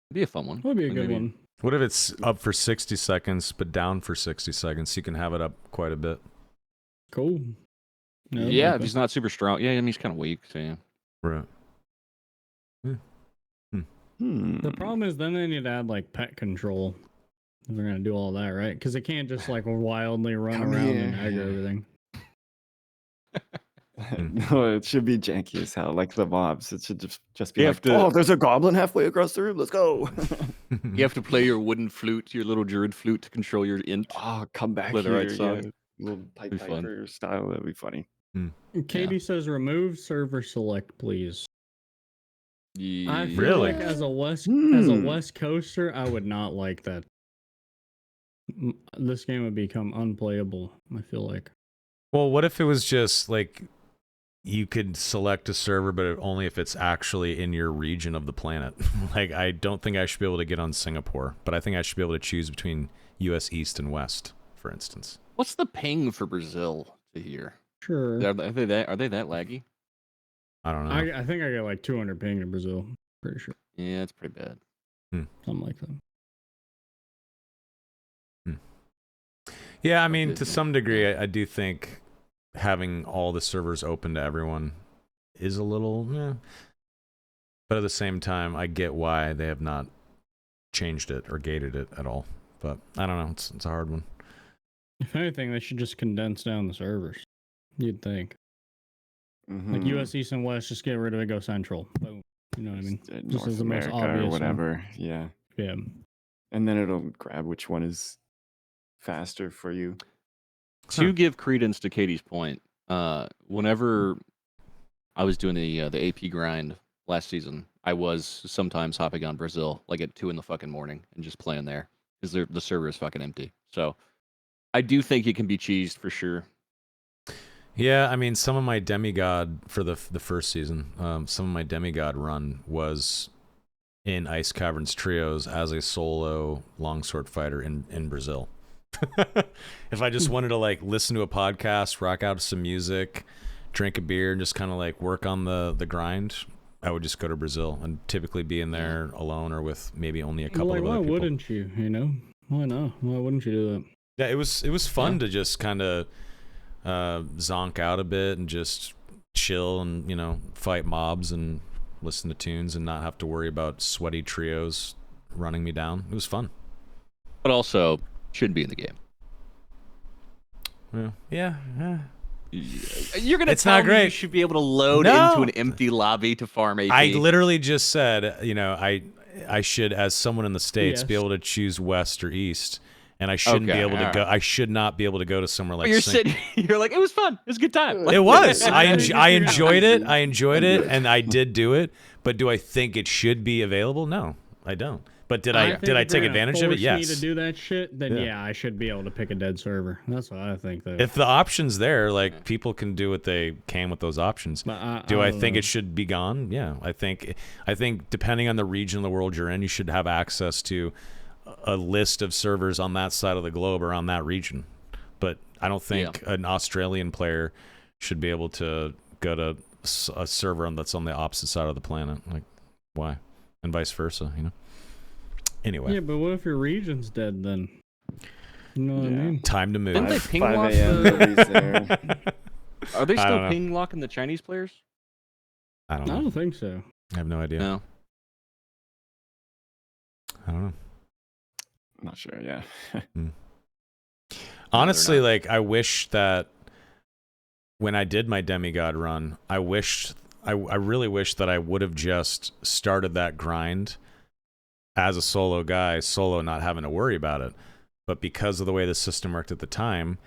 It'd be a fun one. That would be a Like, good maybe- one. What if it's up for 60 seconds, but down for 60 seconds? So you can have it up quite a bit. Cool. that'd be Yeah, if fun. he's not super strong. Yeah, I mean he's kind of weak. So yeah. Right. The problem is then they need to add like pet control. If they're gonna do all that, right? Because they can't just like wildly run Come around and here. aggro everything. No, it should be janky as hell, like the mobs. It should just be You like, have to- oh, there's a goblin halfway across the room. Let's go. You have to play your wooden flute, your little druid flute, to control your int. Oh, come back Play the here. right side. Yeah. Little pipe Be fun. piper style. That'd be funny. Katie says remove server select, please. I feel Really? like as a West Coaster, I would not like that. This game would become unplayable. I feel like. Well, what if it was just like you could select a server, but only if it's actually in your region of the planet? Like, I don't think I should be able to get on Singapore, but I think I should be able to choose between U.S. East and West, for instance. What's the ping for Brazil to here? Sure. Are they that laggy? I don't know. I think I get like 200 ping in Brazil. Pretty sure. Yeah, it's pretty bad. Something like that. Yeah, I mean, did to that. some degree, I do think having all the servers open to everyone is a little, but at the same time, I get why they have not changed it or gated it at all. But I don't know. It's a hard one. If anything, they should just condense down the servers. You'd think. Like Mhm. US East and West, just get rid of it, go Central. Boom. You know what I mean? Just, Just North as the most America obvious or one. whatever. Yeah. Yeah. And then it'll grab which one is faster for you. To give credence to Katie's point, whenever I was doing the AP grind last season, I was sometimes hopping on Brazil like at 2 in the fucking morning and just playing there because the server is fucking empty. So I do think it can be cheesed for sure. Yeah, I mean, some of my demigod for the first season, some of my demigod run was in Ice Caverns trios as a solo longsword fighter in Brazil. If I just wanted to like listen to a podcast, rock out to some music, drink a beer, and just kind of like work on the grind, I would just go to Brazil and typically be in there alone or with maybe only a couple Like, of why other people. wouldn't you? You know? Why not? Why wouldn't you do that? Yeah, it was fun to just kind of zonk out a bit and just chill and fight mobs and listen to tunes and not have to worry about sweaty trios running me down. It was fun. But also shouldn't be in the game. Yeah. You're gonna It's tell not me you great. should be able to load No. into an empty lobby to farm AP. I literally just said, I should, as someone in the States, be Yes. able to choose West or East, and I shouldn't be Okay, able to all go. right. I should not be able to go to somewhere like. But you're Sing- sitting. You're like, it was fun. It was a good time. It was. I Yeah. enjoyed it. I enjoyed it, and I did do it. But do I think it should be available? No, I don't. But did I think take if they're gonna advantage of it? force Yes. me to do that shit, then Yeah. yeah, I should be able to pick a dead server. That's what I think, though. If the option's there, like people can do what they can with those options. But Do I don't think know. it should be gone? Yeah, I think depending on the region of the world you're in, you should have access to a list of servers on that side of the globe around that region. But I don't think an Australian player should be able to go to a server that's on the opposite side of the planet. Like, why? And vice versa, you know? Anyway. Yeah, but what if your region's dead then? You know what I mean? Time to move. Didn't they ping 5 lock a.m. the... nobody's there. Are they I still don't know. ping locking the Chinese players? I don't I know. don't think so. I have no idea. No. I don't know. I'm not sure. Yeah. Honestly, not. like, I wish that when I did my demigod run, I really wish that I would have just started that grind as a solo guy, not having to worry about it. But because of the way the system worked at the time,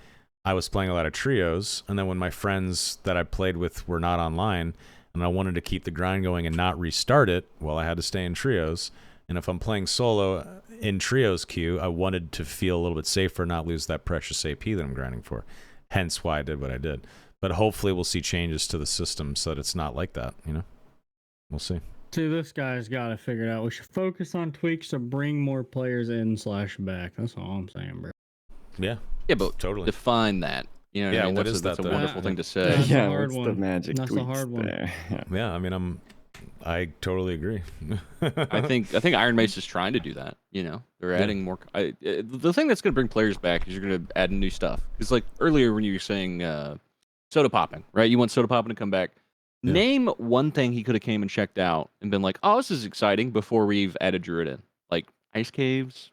I was playing a lot of trios, and then when my friends that I played with were not online, and I wanted to keep the grind going and not restart it, well, I had to stay in trios. And if I'm playing solo in trios queue, I wanted to feel a little bit safer, not lose that precious AP that I'm grinding for. Hence why I did what I did. But hopefully we'll see changes to the system so that it's not like that, you know? We'll see. See, this guy's got it figured out. We should focus on tweaks to bring more players in / back. That's all I'm saying, bro. Yeah, Yeah, but totally. define that. You know what Yeah, I mean? what That's is that's that, a though? wonderful thing to That's say. a Yeah. hard What's the one. magic That's a tweaks hard one. there? Yeah. Yeah, I mean, I totally agree. I think Iron Mace is trying to do that. You know, they're adding more. The thing that's going to bring players back is you're going to add new stuff. Because like earlier when you were saying soda popping, right? You want soda popping to come back. Yeah. Name one thing he could have came and checked out and been like, "Oh, this is exciting." Before we've added Druid in, like ice caves,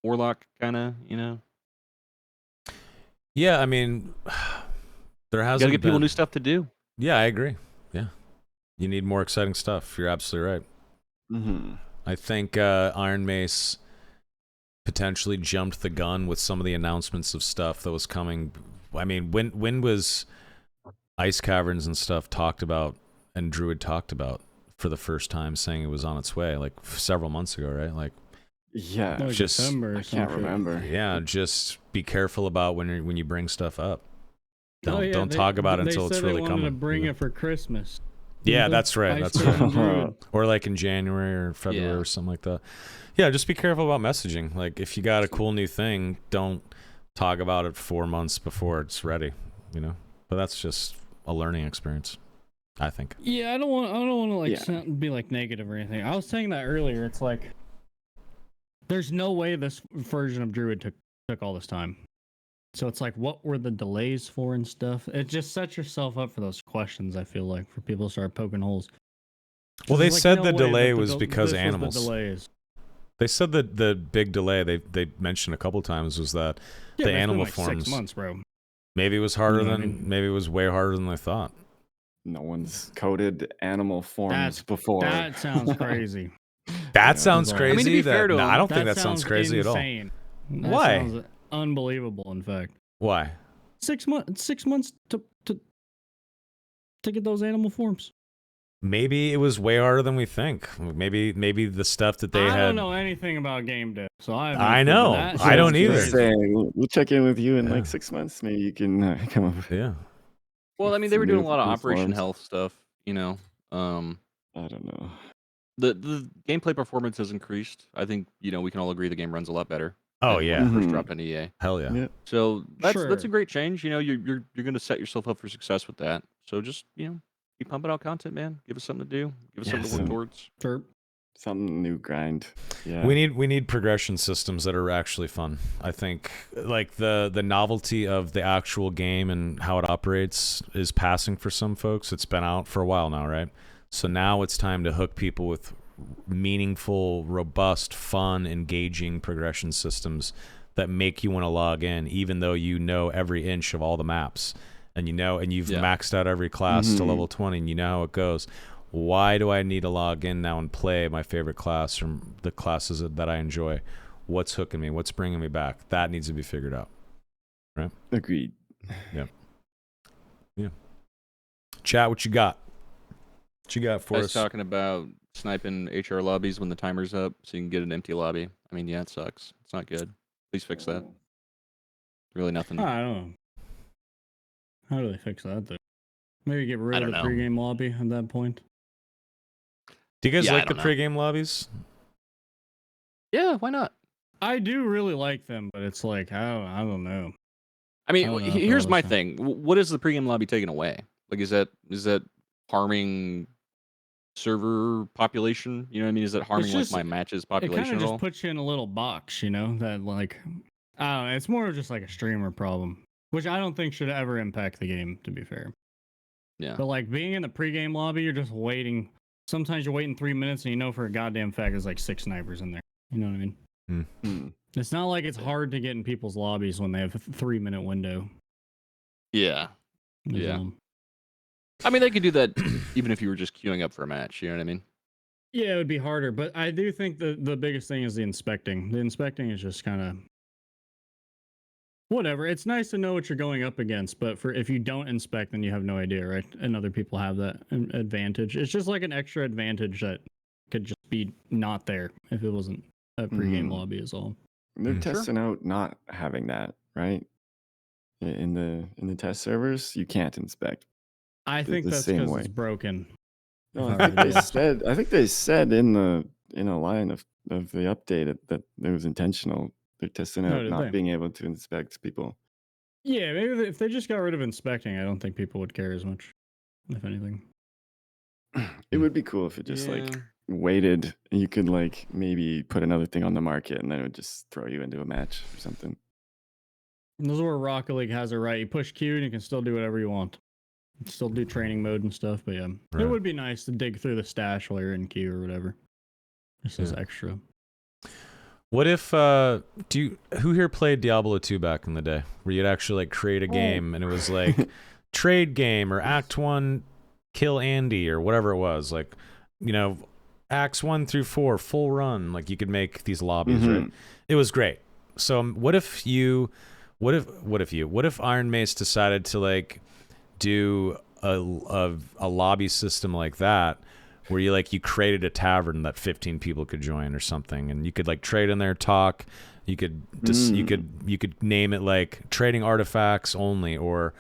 Warlock, kind of. You know, Yeah, I mean, there you hasn't gotta get people been- new stuff to do. Yeah, I agree. Yeah. You need more exciting stuff. You're absolutely right. Mm-hmm. I think Iron Mace potentially jumped the gun with some of the announcements of stuff that was coming. I mean, when was Ice Caverns and stuff talked about and Druid talked about for the first time, saying it was on its way, like several months ago, right? Like, Yeah. No, just- December or I some can't shit. remember. yeah, just be careful about when you bring stuff up. Oh, yeah, Don't they- talk about it they until it's said really they wanted coming. to bring you know? it for Christmas. Yeah, Didn't that's right. Ice That's Cream right. Druid. Or like in January or February Yeah. or something like that. Yeah, just be careful about messaging. Like if you got a cool new thing, don't talk about it 4 months before it's ready, you know? But that's just a learning experience, I think. Yeah, I don't want to like Yeah. be like negative or anything. I was saying that earlier. It's like there's no way this version of Druid took all this time. So it's like, what were the delays for and stuff? It just sets yourself up for those questions. I feel like for people to start poking holes. Well, they It's like, said no the way delay that was del- because this was the animals. delays. They said that the big delay they mentioned a couple times was that Yeah, the but it's been animal like forms 6 months, bro. maybe it was harder You know what I than mean? maybe it was way harder than they thought. No one's coded animal forms That's- before. That sounds crazy. That Yeah, sounds that's all. crazy. I mean, to be fair to no, him, I don't think that sounds crazy insane. That Why? Sounds unbelievable. In fact, at all. Why? 6 months. 6 months to get those animal forms. Maybe it was way harder than we think. Maybe the stuff that they I had. don't know anything about game dev, so I. have no I clue, but know. that I don't sounds either. Just crazy. saying, we'll check in with you in Yeah. like 6 months. Maybe you can come up with. Yeah. Well, I mean, they Some were doing a new- lot of new Operation forms. Health stuff. You know, I don't know. the gameplay performance has increased. I think we can all agree the game runs a lot better. Oh than when yeah. it first Mhm. dropped on EA. Hell yeah. Yeah. So that's a Sure. great change. You know, you're going to set yourself up for success with that. So just keep pumping out content, man. Give us something to do. Give us something to work Yes. towards. Sure. Some new grind. Yeah. We need progression systems that are actually fun. I think like the novelty of the actual game and how it operates is passing for some folks. It's been out for a while now, right? So now it's time to hook people with meaningful, robust, fun, engaging progression systems that make you want to log in, even though you know every inch of all the maps and you've Yeah. maxed out every class to Mhm. level 20 and you know how it goes. Why do I need to log in now and play my favorite class or the classes that I enjoy? What's hooking me? What's bringing me back? That needs to be figured out. Agreed. Chat, what you got? What you got for I was us? talking about sniping HR lobbies when the timer's up, so you can get an empty lobby. I mean, yeah, it sucks. It's not good. Please fix that. Really nothing. I don't know. How do they fix that though? Maybe get rid I of the don't know. pregame lobby at that point. Do you guys Yeah, I like the don't know. pregame lobbies? Yeah, why not? I do really like them, but it's like I don't know. I mean, I don't know if I here's my understand. thing. What is the pregame lobby taking away? Like, is that harming server population? You know what I mean? Is that harming just- like my matches It kind population of at just all? puts you in a little box, you know, that like I don't know, it's more of just like a streamer problem, which I don't think should ever impact the game, to be fair. Yeah. But like being in the pregame lobby, you're just waiting. Sometimes you're waiting 3 minutes and you know for a goddamn fact there's like 6 snipers in there. You know what I mean? Hmm. It's not like it's hard to get in people's lobbies when they have a 3-minute window. Yeah. is Yeah. all. I mean, they could do that even if you were just queuing up for a match. You know what I mean? Yeah, it would be harder, but I do think the biggest thing is the inspecting. The inspecting is just kind of whatever. It's nice to know what you're going up against, but for if you don't inspect, then you have no idea, right? And other people have that advantage. It's just like an extra advantage that could just be not there if it wasn't a pregame lobby, is all. They're Sure. testing out not having that, right? In the test servers, you can't inspect. I think the that's same because way. it's broken. No, if I I think were they to guess. said. I think they said in a line of the update that it was intentional. They're testing Oh, out did not they? being able to inspect people. Yeah, maybe if they just got rid of inspecting, I don't think people would care as much, if anything. It would be cool if it just like Yeah. waited. And you could like maybe put another thing on the market, and then it would just throw you into a match or something. And this is where Rocket League has it right. You push Q and you can still do whatever you want. You can still do training mode and stuff, but yeah. Right. It would be nice to dig through the stash while you're in Q or whatever. This is Yeah. extra. What if who here played Diablo 2 back in the day, where you'd actually like create a game and it was like trade game or Act 1 kill Andy or whatever it was, like, you know, Acts 1 through 4 full run, like you could make these lobbies, right? It was great. So what if Iron Mace decided to like do a lobby system like that, where you created a tavern that 15 people could join or something, and you could like trade in there, talk. You could you could name it like trading artifacts only, or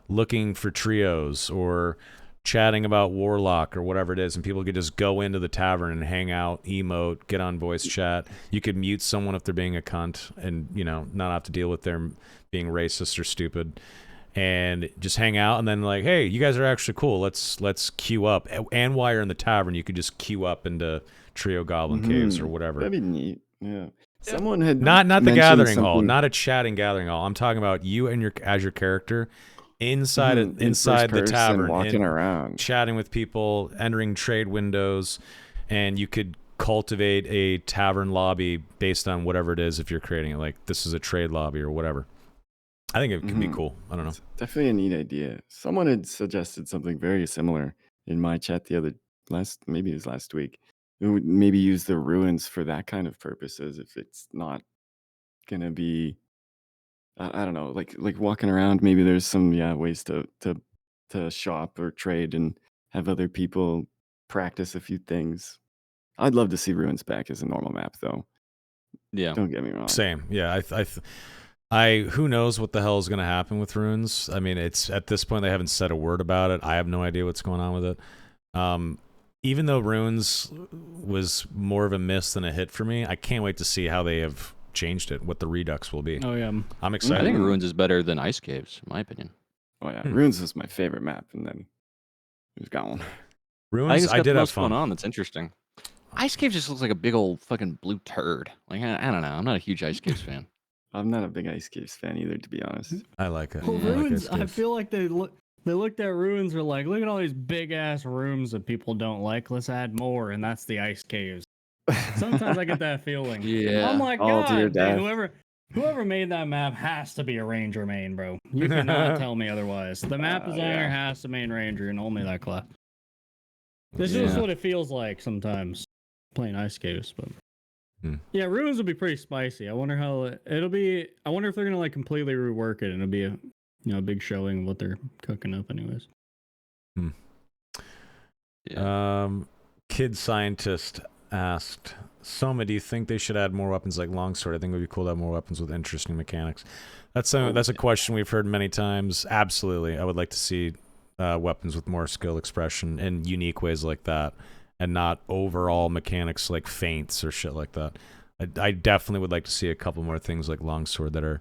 looking for trios, or chatting about Warlock or whatever it is, and people could just go into the tavern and hang out, emote, get on voice chat. You could mute someone if they're being a cunt, and not have to deal with them being racist or stupid. And just hang out, and then like, hey, you guys are actually cool. Let's queue up. And while you're in the tavern, you could just queue up into Trio Goblin Caves or whatever. That'd be neat. Yeah. Someone had Not the mentioned gathering hall, something- not a chatting gathering hall. I'm talking about you and your character inside in inside first the person, tavern, walking around. chatting with people, entering trade windows, and you could cultivate a tavern lobby based on whatever it is. If you're creating it, like this is a trade lobby or whatever. I think it could be cool. I don't know. It's definitely a neat idea. Someone had suggested something very similar in my chat maybe it was last week. We would maybe use the ruins for that kind of purposes if it's not gonna be I don't know, like walking around. Maybe there's some ways to shop or trade and have other people practice a few things. I'd love to see ruins back as a normal map, though. Yeah. Don't get me wrong. Same. Yeah. I who knows what the hell is going to happen with runes. I mean, it's at this point they haven't said a word about it. I have no idea what's going on with it. Even though runes was more of a miss than a hit for me, I can't wait to see how they have changed it, what the redux will be. Oh yeah. I'm I excited. think Ruins is better than Ice Caves, in my opinion. Oh yeah, ruins was my favorite map, and then it was gone. I think Runes, it's got I the did have most going fun. on. That's interesting. Ice Caves just looks like a big old fucking blue turd. Like I don't know. I'm not a huge Ice Caves fan. I'm not a big Ice Caves fan either, to be honest. I like it. Well, I like ruins. Ice I Caves. feel like they looked at ruins. Were like, look at all these big ass rooms that people don't like. Let's add more, and that's the ice caves. Sometimes I get that feeling. Yeah. I'm like, All to your God, dude, death. whoever made that map has to be a ranger main, bro. You cannot tell me otherwise. The map designer has to main ranger and only that class. This is just Yeah. what it feels like sometimes playing ice caves, but. Hmm. Yeah, ruins will be pretty spicy. I wonder how it'll be. I wonder if they're gonna like completely rework it and it'll be a big showing of what they're cooking up, anyways. Yeah. Kid Scientist asked, Soma, do you think they should add more weapons like longsword? I think it would be cool to have more weapons with interesting mechanics. That's a question we've heard many times. Absolutely. I would like to see weapons with more skill expression in unique ways like that, and not overall mechanics like feints or shit like that. I definitely would like to see a couple more things like longsword that are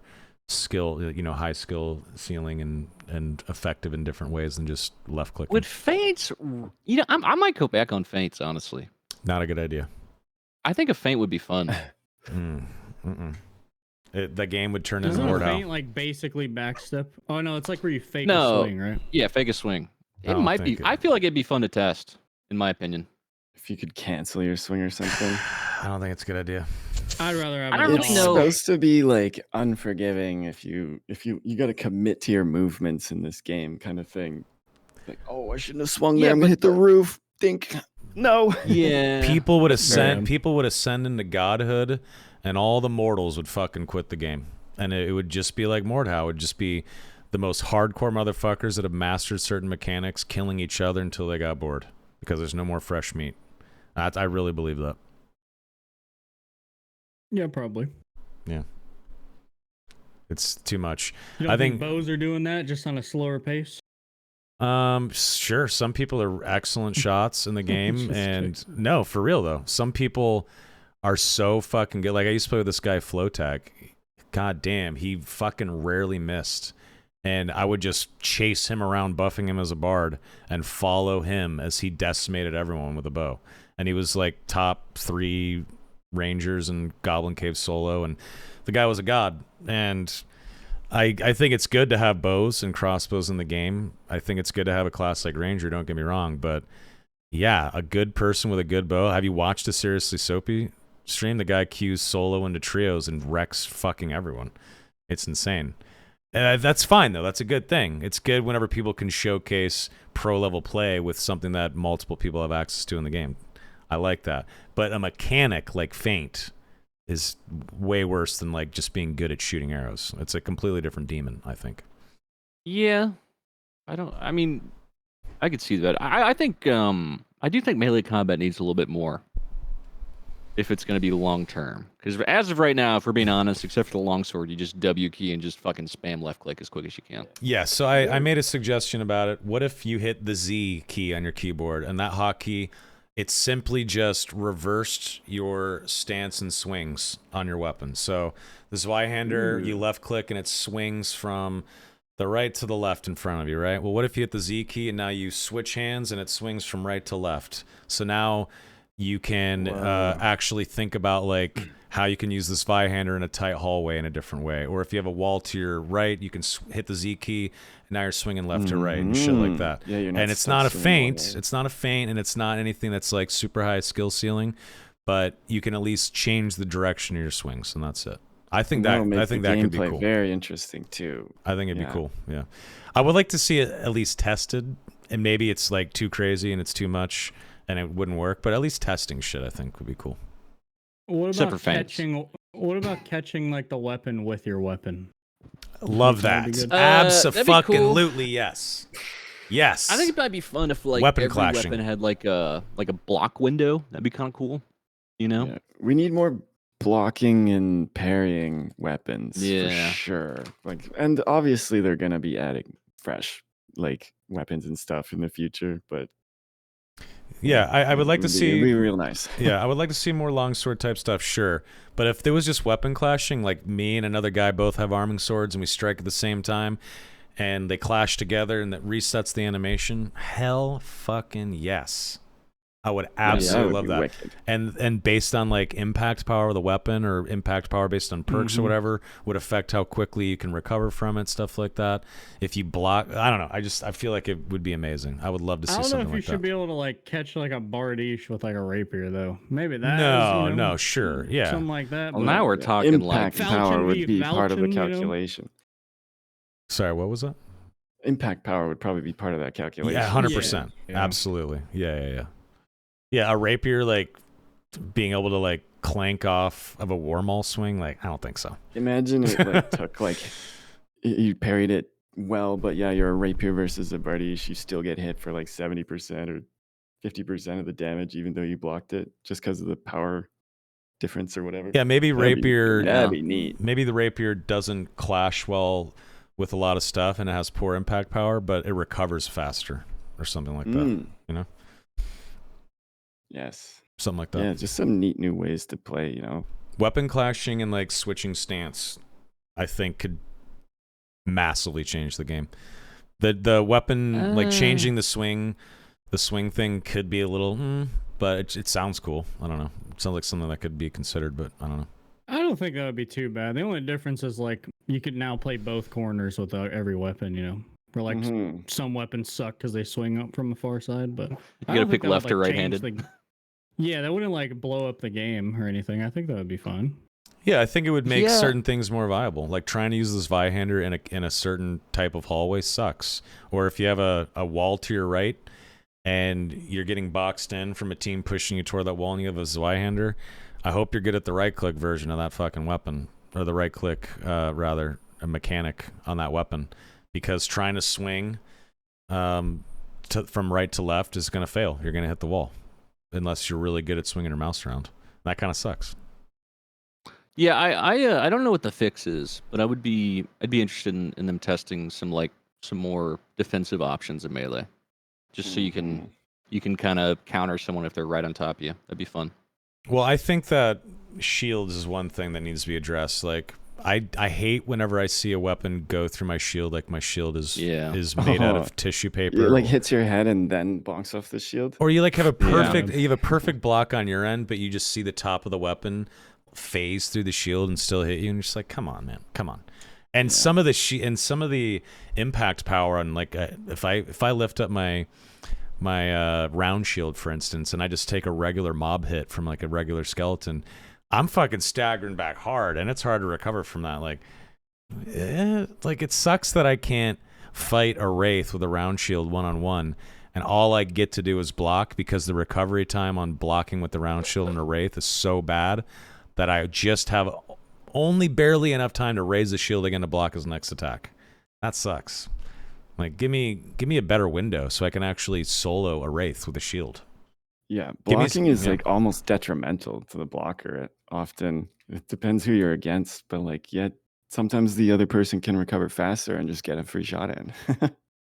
skill, high skill ceiling and effective in different ways than just left clicking. With feints, I might go back on feints, honestly. Not a good idea. I think a feint would be fun. The game would turn into Isn't a Mordhau. feint like basically backstep? Oh no, it's like where you fake No. a swing, right? Yeah, fake a swing. I It don't might be. think I feel like it'd be fun to test, in my opinion. If you could cancel your swing or something. I don't think it's a good idea. I'd rather have. I don't a really It's know. supposed to be like unforgiving if you got to commit to your movements in this game, kind of thing. Like, oh, I shouldn't have swung there. Yeah, I'm gonna hit the roof. Think, no. Yeah. People would ascend. Man. People would ascend into godhood, and all the mortals would fucking quit the game, and it would just be like Mordhau. It would just be the most hardcore motherfuckers that have mastered certain mechanics killing each other until they got bored because there's no more fresh meat. I really believe that. Yeah, probably. Yeah, it's too much. You don't I think think bows are doing that just on a slower pace? Sure. Some people are excellent shots in the game, Just and no, for real though. Some people are so fucking good. Like I used to play with this guy Flowtag. God damn, he fucking rarely missed. And I would just chase him around, buffing him as a bard, and follow him as he decimated everyone with a bow. And he was like top 3 Rangers and Goblin Cave solo, and the guy was a god. And I think it's good to have bows and crossbows in the game. I think it's good to have a class like Ranger, don't get me wrong. But yeah, a good person with a good bow. Have you watched a Seriously Soapy stream? The guy queues solo into trios and wrecks fucking everyone. It's insane. That's fine, though. That's a good thing. It's good whenever people can showcase pro-level play with something that multiple people have access to in the game. I like that. But a mechanic like feint is way worse than like just being good at shooting arrows. It's a completely different demon, I think. Yeah. I mean, I could see that. I think, I do think melee combat needs a little bit more if it's going to be long term. Because as of right now, if we're being honest, except for the longsword, you just W key and just fucking spam left click as quick as you can. Yeah, so I made a suggestion about it. What if you hit the Z key on your keyboard, and that hotkey, it simply just reversed your stance and swings on your weapon. So the Zweihander, you left click and it swings from the right to the left in front of you, right? Well, what if you hit the Z key and now you switch hands and it swings from right to left? So now you can actually think about like how you can use the Zweihander in a tight hallway in a different way. Or if you have a wall to your right, you can hit the Z key and now you're swinging left to right and shit like that. Yeah, you're not and it's not a stuck swinging feint. one way. It's not a feint, and it's not anything that's like super high skill ceiling, but you can at least change the direction of your swings, and that's it. I think That'll make that the could be gameplay cool. very interesting too. I think it'd Yeah. be cool. Yeah, I would like to see it at least tested, and maybe it's like too crazy and it's too much and it wouldn't work, but at least testing shit I think would be cool. What Except about for feints. catching? What about catching like the weapon with your weapon? Love That'd that. be good. That'd be cool. Absolutely yes. Yes. I think it might be fun if like Weapon every clashing. weapon had like a block window. That'd be kind of cool. You know? Yeah. We need more blocking and parrying weapons Yeah. for sure. Like, and obviously they're gonna be adding fresh like weapons and stuff in the future, but Yeah, I would like to it'd see be real nice. Yeah, I would like to see more longsword type stuff, sure. But if there was just weapon clashing, like me and another guy both have arming swords and we strike at the same time and they clash together and that resets the animation, hell fucking yes. I would absolutely love be that. wicked. And based on like impact power of the weapon or impact power based on perks or whatever would affect how quickly you can recover from it, stuff like that. If you block, I don't know. I feel like it would be amazing. I would love to see I don't know something if you like should that. be able to like catch like a bardiche with like a rapier though. Maybe that. No, is, you know, no, sure, yeah. something like that. Well, but- now we're talking Impact like power Falchion would v. be part of the Falchion, you know? calculation. Sorry, what was that? Impact power would probably be part of that calculation. Yeah, 100%. Yeah. Absolutely. Yeah. Yeah, a rapier like being able to like clank off of a warmaul swing, like I don't think so. Imagine it like took like you parried it well, but yeah, you're a rapier versus a bardiche, you still get hit for like 70% or 50% of the damage, even though you blocked it, just because of the power difference or whatever. Yeah, maybe rapier. That'd be neat. Maybe the rapier doesn't clash well with a lot of stuff, and it has poor impact power, but it recovers faster or something like that. You know? Yes. Something like that. Yeah, just some neat new ways to play. You know, Weapon clashing and like switching stance, I think could massively change the game. The weapon like changing the swing thing could be a little, but it sounds cool. I don't know. It sounds like something that could be considered, but I don't know. I don't think that would be too bad. The only difference is like you could now play both corners with every weapon, you know. Where like some weapons suck because they swing up from the far side, but You gotta pick left or right-handed. Yeah, that wouldn't like blow up the game or anything. I think that would be fun. Yeah, I think it would make certain things more viable. Like trying to use this Vihander in a certain type of hallway sucks. Or if you have a wall to your right and you're getting boxed in from a team pushing you toward that wall and you have a Zweihander, I hope you're good at the right-click version of that fucking weapon. Or the right-click, rather, a mechanic on that weapon. Because trying to swing from right to left is going to fail. You're going to hit the wall. Unless you're really good at swinging your mouse around. That kind of sucks. Yeah, I don't know what the fix is, but I'd be interested in them testing some more defensive options in Melee, just so you can kind of counter someone if they're right on top of you. That'd be fun. Well, I think that shields is one thing that needs to be addressed. Like I hate whenever I see a weapon go through my shield. Like my shield is made out of tissue paper. It like hits your head and then bonks off the shield. Or you like have a perfect block on your end, but you just see the top of the weapon phase through the shield and still hit you, and you're just like, come on, man, come on. And some of the impact power on like if I lift up my round shield, for instance, and I just take a regular mob hit from like a regular skeleton, I'm fucking staggering back hard, and it's hard to recover from that. Like it sucks that I can't fight a wraith with a round shield one-on-one, and all I get to do is block because the recovery time on blocking with the round shield and a wraith is so bad that I just have only barely enough time to raise the shield again to block his next attack. That sucks. Like, give me a better window so I can actually solo a wraith with a shield. Yeah, blocking is like almost detrimental to the blocker. Often it depends who you're against, but like sometimes the other person can recover faster and just get a free shot in.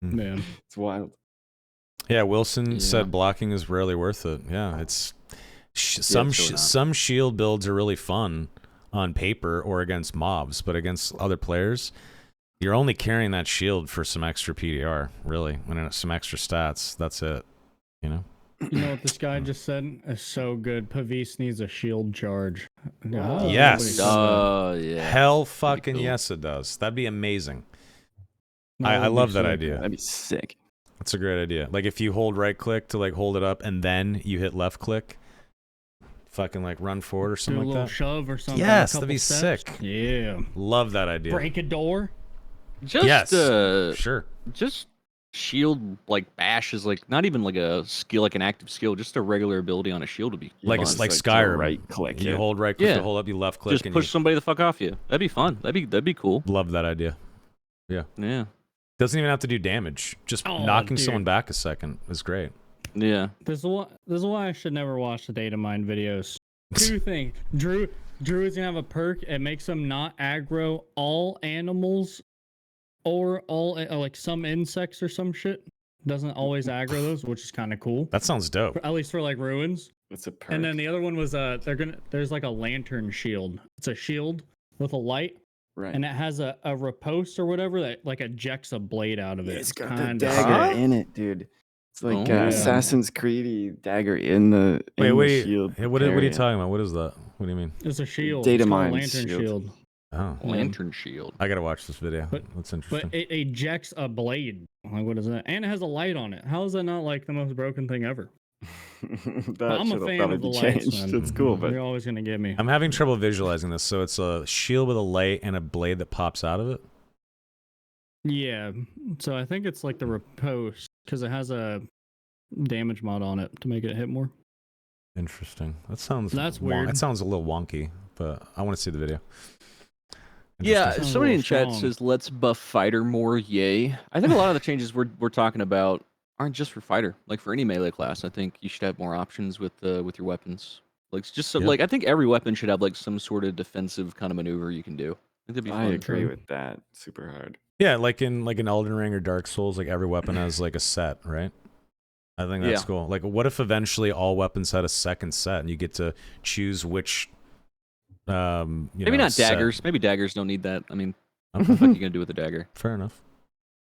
Man, it's wild. Yeah, Wilson said blocking is rarely worth it. Yeah, it's some shield builds are really fun on paper or against mobs, but against other players, you're only carrying that shield for some extra PDR, really. When it's some extra stats, that's it. You know? You know what this guy just said is so good. Pavis needs a shield charge. Yes. Yeah. Hell fucking yes, it does. That'd be amazing. I love that idea. That'd be sick. That's a great idea. Like if you hold right click to like hold it up and then you hit left click, fucking like run forward or something like that. Shove or something. Yes, that'd be sick. Yeah. Love that idea. Break a door. Sure. Just shield like bash is like not even like a skill, like an active skill. Just a regular ability on a shield would be like fun. Like Skyrim. Right click. You hold right click to hold up. You left click. Just and push somebody the fuck off you. That'd be fun. That'd be cool. Love that idea. Yeah. Doesn't even have to do damage. Just knocking someone back a second is great. Yeah. This is why I should never watch the data mine videos. Two things. Drew is gonna have a perk. It makes him not aggro all animals or all like some insects or some shit. Doesn't always aggro those, which is kind of cool. That sounds dope. At least for like ruins. It's a perk. And then the other one was there's like a lantern shield. It's a shield with a light. Right. And it has a riposte or whatever that like ejects a blade out of it. It's got the dagger in it, dude. It's like Assassin's Creed dagger in the shield. What are you talking about? What is that? What do you mean? It's a shield. Data it's mine lantern shield. Oh, lantern shield. I gotta watch this video. That's interesting. But it ejects a blade. Like what is that? And it has a light on it. How is that not like the most broken thing ever? I'm a fan of the lights. It's cool, but you're always gonna get me. I'm having trouble visualizing this. So it's a shield with a light and a blade that pops out of it. Yeah. So I think it's like the riposte because it has a damage mod on it to make it hit more. Interesting. That's weird. It sounds a little wonky, but I want to see the video. Yeah, somebody in chat says, let's buff fighter more, yay. I think a lot of the changes we're talking about aren't just for fighter. Like for any melee class, I think you should have more options with your weapons. Like just so, Yep. like I think every weapon should have like some sort of defensive kind of maneuver you can do. I think that'd be I fun. agree True. with that. Super hard. Yeah, like in Elden Ring or Dark Souls, like every weapon has like a set, right? I think that's Yeah. cool. Like, what if eventually all weapons had a second set, and you get to choose which? Maybe not set. daggers. Maybe daggers don't need that. I mean, what Okay, the fuck are you gonna do with a dagger? fair enough.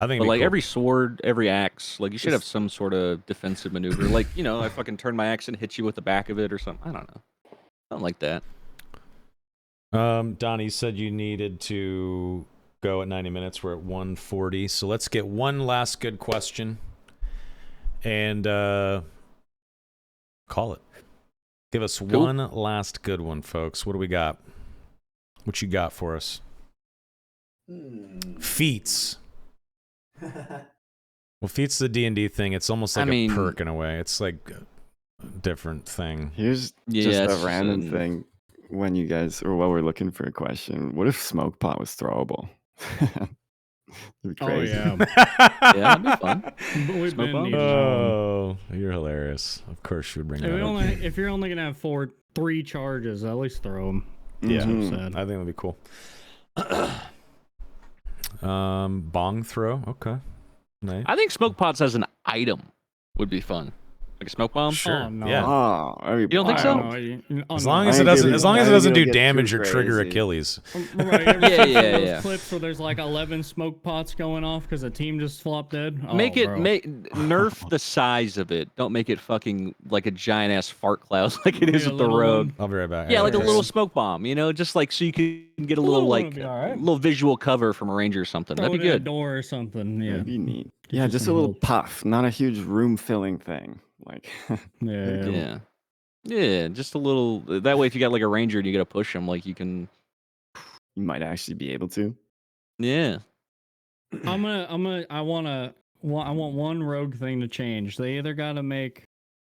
I think, But it'd be like cool. every sword, every axe, like you should have Just- some sort of defensive maneuver. Like I fucking turn my axe and hit you with the back of it or something. I don't know, something like that. Donnie, you said you needed to go at 90 minutes. We're at 140, so let's get one last good question and call it. Give us one last good one, folks. What do we got? What you got for us? Feats. Well, feats the D&D thing. It's almost like a perk in a way. It's like a different thing. Here's just a random thing. When you guys, or while we're looking for a question, what if smoke pot was throwable? That'd be Oh crazy. yeah. Yeah, that'd be fun. But we've Smoke been bomb? needing that one. Oh, you're hilarious. Of course you would bring If, that up. if you're only gonna have 3 charges, at least throw them. Yeah, Mhm. Sad. I think that'd be cool. Bong throw. Okay. Nice. I think smoke pots as an item would be fun. Like a smoke bomb. Sure. Oh, no. Yeah. Oh, You don't think so? As long as I it ain't doesn't, giving- as long as it I ain't doesn't gonna do get too damage or trigger crazy. Achilles. Right, ever Yeah, since yeah, those yeah. clips where there's like 11 smoke pots going off because a team just flopped dead. Oh, Make it bro. nerf the size of it. Don't make it fucking like a giant ass fart cloud like it is Yeah, with the little road. one. I'll be right back. Yeah, like a Okay. little smoke bomb, just like so you can get a A little little one like would be alright. little visual cover from a ranger or something. Throw That'd be it at a good. door or something. Yeah. That'd be neat. Gives Yeah, you just a some little help. puff, not a huge room filling thing. Like, Yeah. Yeah. Yeah, just a little. That way, if you got like a ranger and you got to push him, like you can. you might actually be able to. Yeah. I want one rogue thing to change. They either got to make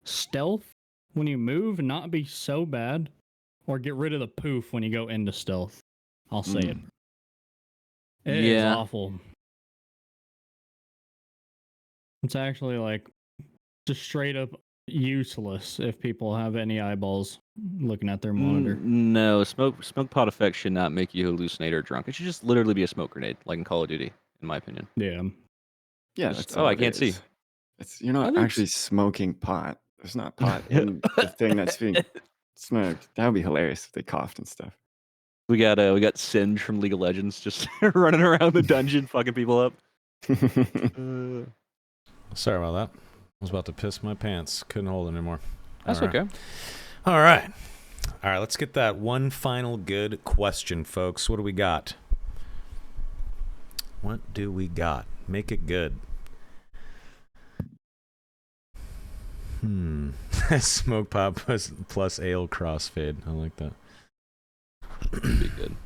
stealth when you move not be so bad, or get rid of the poof when you go into stealth. I'll say it. It is Yeah. awful. It's actually like just straight up useless if people have any eyeballs looking at their monitor. No, smoke pot effect should not make you hallucinate or drunk. It should just literally be a smoke grenade, like in Call of Duty, in my opinion. Yeah. Yeah, Just- that's oh, all I it can't see. is. It's you're not think actually smoking pot. There's not pot in the thing that's being smoked. That would be hilarious if they coughed and stuff. We got Singe from League of Legends just running around the dungeon, fucking people up. Sorry about that. I was about to piss my pants. Couldn't hold it anymore. That's All right. okay. All right. All right, let's get that one final good question, folks. What do we got? What do we got? Make it good. Smoke pop plus ale crossfade. I like that. That'd be good.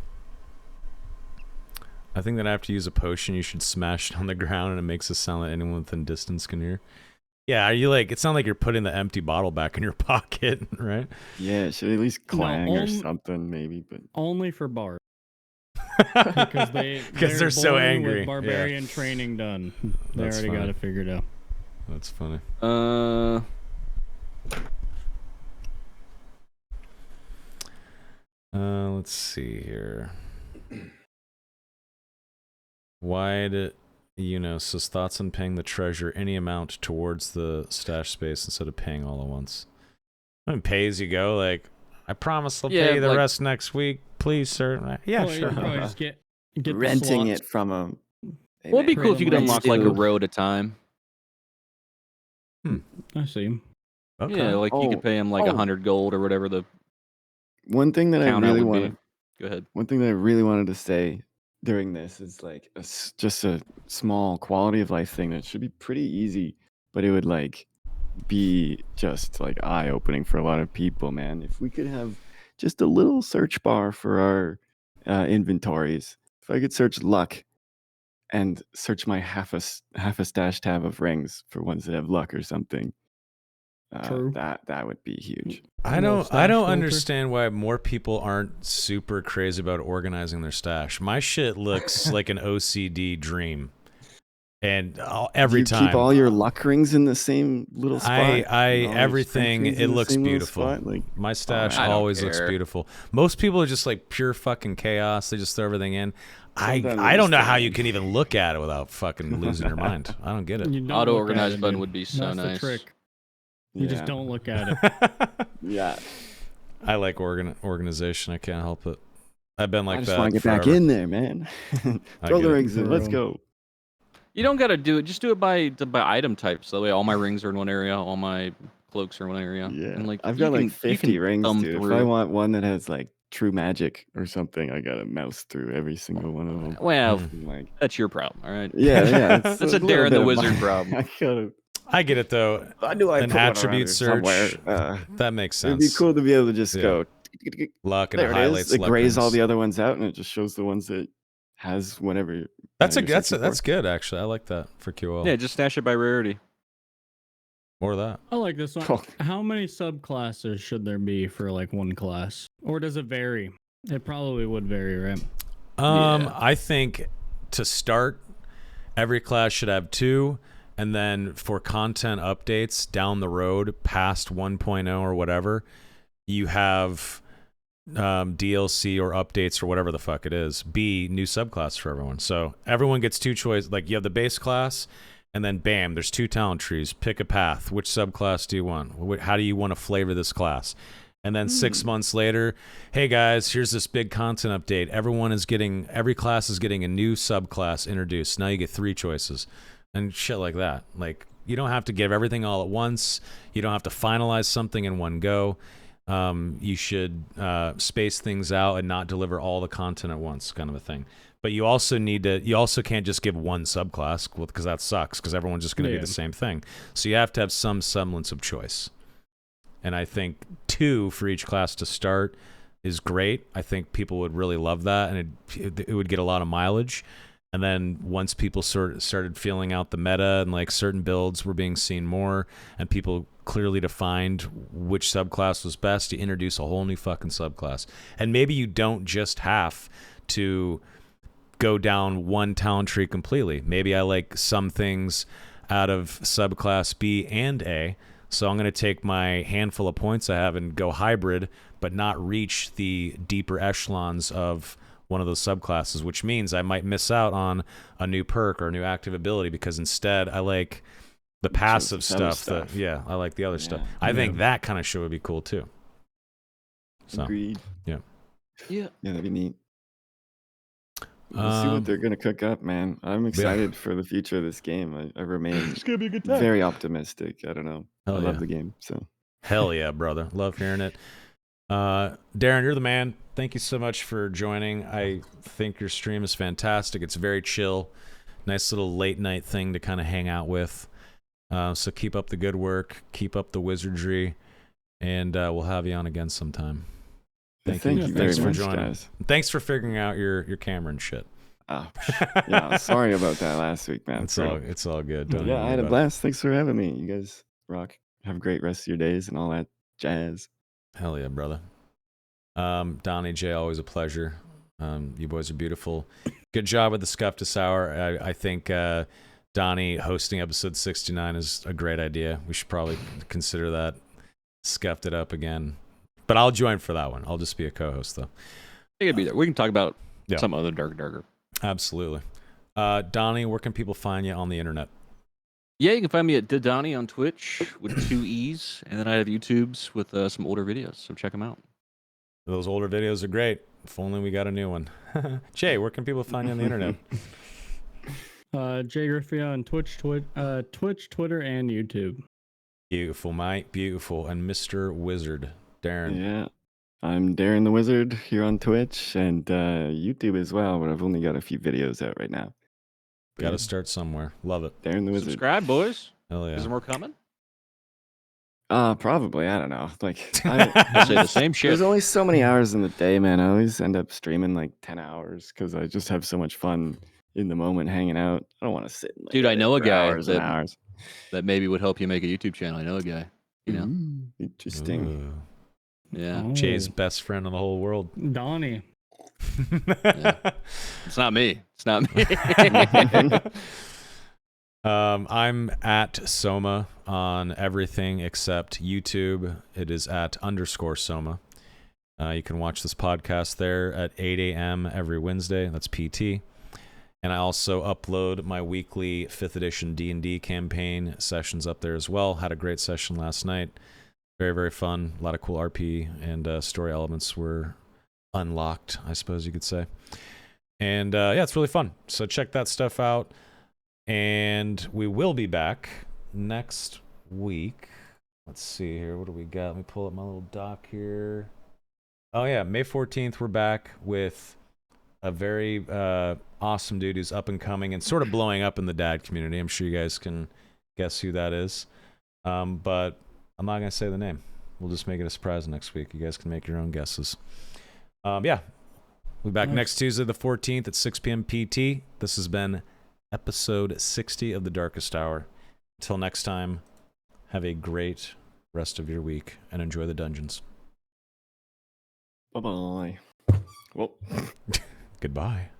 I think that after you use a potion, you should smash it on the ground and it makes a sound that anyone within distance can hear. Yeah, are you like, it's not like you're putting the empty bottle back in your pocket, right? Yeah, it should at least clang or on- something, maybe. But Only for bars. Because they're so born angry. With barbarian training done. They That's already got funny. it figured out. That's funny. Let's see here. Wide says thoughts on paying the treasure any amount towards the stash space instead of paying all at once. I mean, pay as you go. Like, I promise I'll pay the like- rest next week, please, sir. Yeah, Well, you sure. probably just get the renting slots. it from them. Well, it'd be cool if you could Rhythm unlock like a steal. row at a time. I see. Okay. Yeah, like you Oh, could pay him like 100 gold or whatever the One thing that I count out really would want be. Go ahead. One thing that I really wanted to say during this is like just a small quality of life thing that should be pretty easy, but it would like be just like eye opening for a lot of people, man. If we could have just a little search bar for our inventories, if I could search luck and search my half a stash tab of rings for ones that have luck or something, True. that would be huge. I little don't stash filter. understand why more people aren't super crazy about organizing their stash. My shit looks like an OCD dream. And Do every you time keep all your luck rings in the same little spot? I All your everything, strength rings it in the looks same little beautiful. spot? Like, My stash I don't always looks care. beautiful. Most people are just like pure fucking chaos. They just throw everything in. Sometimes I I don't know just how don't. you can even look at it without fucking losing your mind. I don't get it. You don't Auto look at organize it, button dude. would be so That's nice. the trick. You just yeah. don't look at it. Yeah. I like organization. I can't help it. I've been like I just that want to get back forever. in there, man. I Throw get the it. rings in. Let's For go. You don't gotta do it. Just do it by item type. So that way, all my rings are in one area, all my cloaks are in one area. Yeah. And like I've you got like can- you 50 can rings, thumb dude. If through. I want one that has like true magic or something, I gotta mouse through every single one of them. Well, I'm like, that's your problem. All right. yeah. That's a little Darren the bit of Wizard my- problem. I gotta. I get it though. I knew I An put one around attribute here somewhere. search, that makes sense. It'd be cool to be able to just Yeah. go. Luck and There it it highlights is. It grays all rings. the other ones out, and it just shows the ones that has whatever. That's you're searching that's for. good actually. I like that for QL. Yeah, just stash it by rarity. More of that. I like this one. Oh. How many subclasses should there be for like one class? Or does it vary? It probably would vary, right? Yeah. I think to start, every class should have 2, and then for content updates down the road, past 1.0 or whatever, you have DLC or updates or whatever the fuck it is. Be new subclass for everyone. So everyone gets 2 choices. Like you have the base class, and then bam, there's 2 talent trees. Pick a path. Which subclass do you want? How do you want to flavor this class? And then 6 months later, hey guys, here's this big content update. Every class is getting a new subclass introduced. Now you get 3 choices and shit like that. Like you don't have to give everything all at once. You don't have to finalize something in one go. You should space things out and not deliver all the content at once, kind of a thing. But you also can't just give one subclass because that sucks because everyone's just going to do the same thing. So you have to have some semblance of choice. And I think 2 for each class to start is great. I think people would really love that, and it would get a lot of mileage. And then once people started feeling out the meta and like certain builds were being seen more, and people clearly defined which subclass was best, you introduce a whole new fucking subclass. And maybe you don't just have to go down one talent tree completely. Maybe I like some things out of subclass B and A. So I'm going to take my handful of points I have and go hybrid, but not reach the deeper echelons of one of those subclasses, which means I might miss out on a new perk or a new active ability because instead I like the passive stuff. I like the other stuff. I think that kind of shit would be cool too. So, Agreed. Yeah. Yeah. Yeah, that'd be neat. We'll see what they're gonna cook up, man. I'm excited for the future of this game. I remain It's gonna be a good time. very optimistic. I don't know. Hell I love yeah. the game. So Hell yeah, brother. Love hearing it. Darren, you're the man. Thank you so much for joining. I think your stream is fantastic. It's very chill. Nice little late night thing to kind of hang out with. So keep up the good work. Keep up the wizardry. And we'll have you on again sometime. thank you very Thanks for much, joining. guys. Thanks for figuring out your camera and shit. Yeah, sorry about that last week, man. It's all good. Don't Yeah, worry I had a about it. blast. Thanks for having me. You guys rock. Have a great rest of your days and all that jazz. Hell yeah, brother. Donnie J, always a pleasure. You boys are beautiful. Good job with the Scufftus Hour. I think Donnie hosting episode 69 is a great idea. We should probably consider that. Scuffed it up again. But I'll join for that one. I'll just be a co-host, though. I think it'd be there. We can talk about Yeah. some other darker. Absolutely. Donnie, where can people find you on the internet? Yeah, you can find me at Donnie on Twitch with 2 E's, and then I have YouTubes with some older videos, so check them out. Those older videos are great. If only we got a new one. Jay, where can people find you on the internet? Jay Griffey on Twitch, Twitter, and YouTube. Beautiful, mate. Beautiful. And Mr. Wizard, Darren. Yeah. I'm Darren the Wizard here on Twitch and YouTube as well, but I've only got a few videos out right now. But Got to yeah, start somewhere. Love it. Darren the Wizard. Subscribe, boys. Hell yeah. Is there more coming? Probably. I don't know. Like, I say the same shit. there's only so many hours in the day, man. I always end up streaming like 10 hours because I just have so much fun in the moment hanging out. I don't want to sit. And, like, Dude, I edit know a for guy hours and hours. that maybe would help you make a YouTube channel. I know a guy. You know? Interesting. Ooh. Yeah. Oh, Jay's best friend in the whole world. Donnie. Yeah. It's not me. It's not me. I'm at Soma on everything except YouTube. It is at _Soma. You can watch this podcast there at 8 a.m. every Wednesday. That's PT. And I also upload my weekly 5th edition D&D campaign sessions up there as well. Had a great session last night. Very, very fun. A lot of cool RP and story elements were unlocked, I suppose you could say. And yeah, it's really fun. So check that stuff out. And we will be back next week. Let's see here. What do we got? Let me pull up my little doc here. Oh, yeah. May 14th, we're back with a very awesome dude who's up and coming and sort of blowing up in the dad community. I'm sure you guys can guess who that is. But I'm not going to say the name. We'll just make it a surprise next week. You guys can make your own guesses. Yeah. We'll be back next Tuesday, the 14th at 6 p.m. PT. This has been episode 60 of The Darkest Hour. Until next time, have a great rest of your week and enjoy the dungeons. Bye-bye. Well, Goodbye.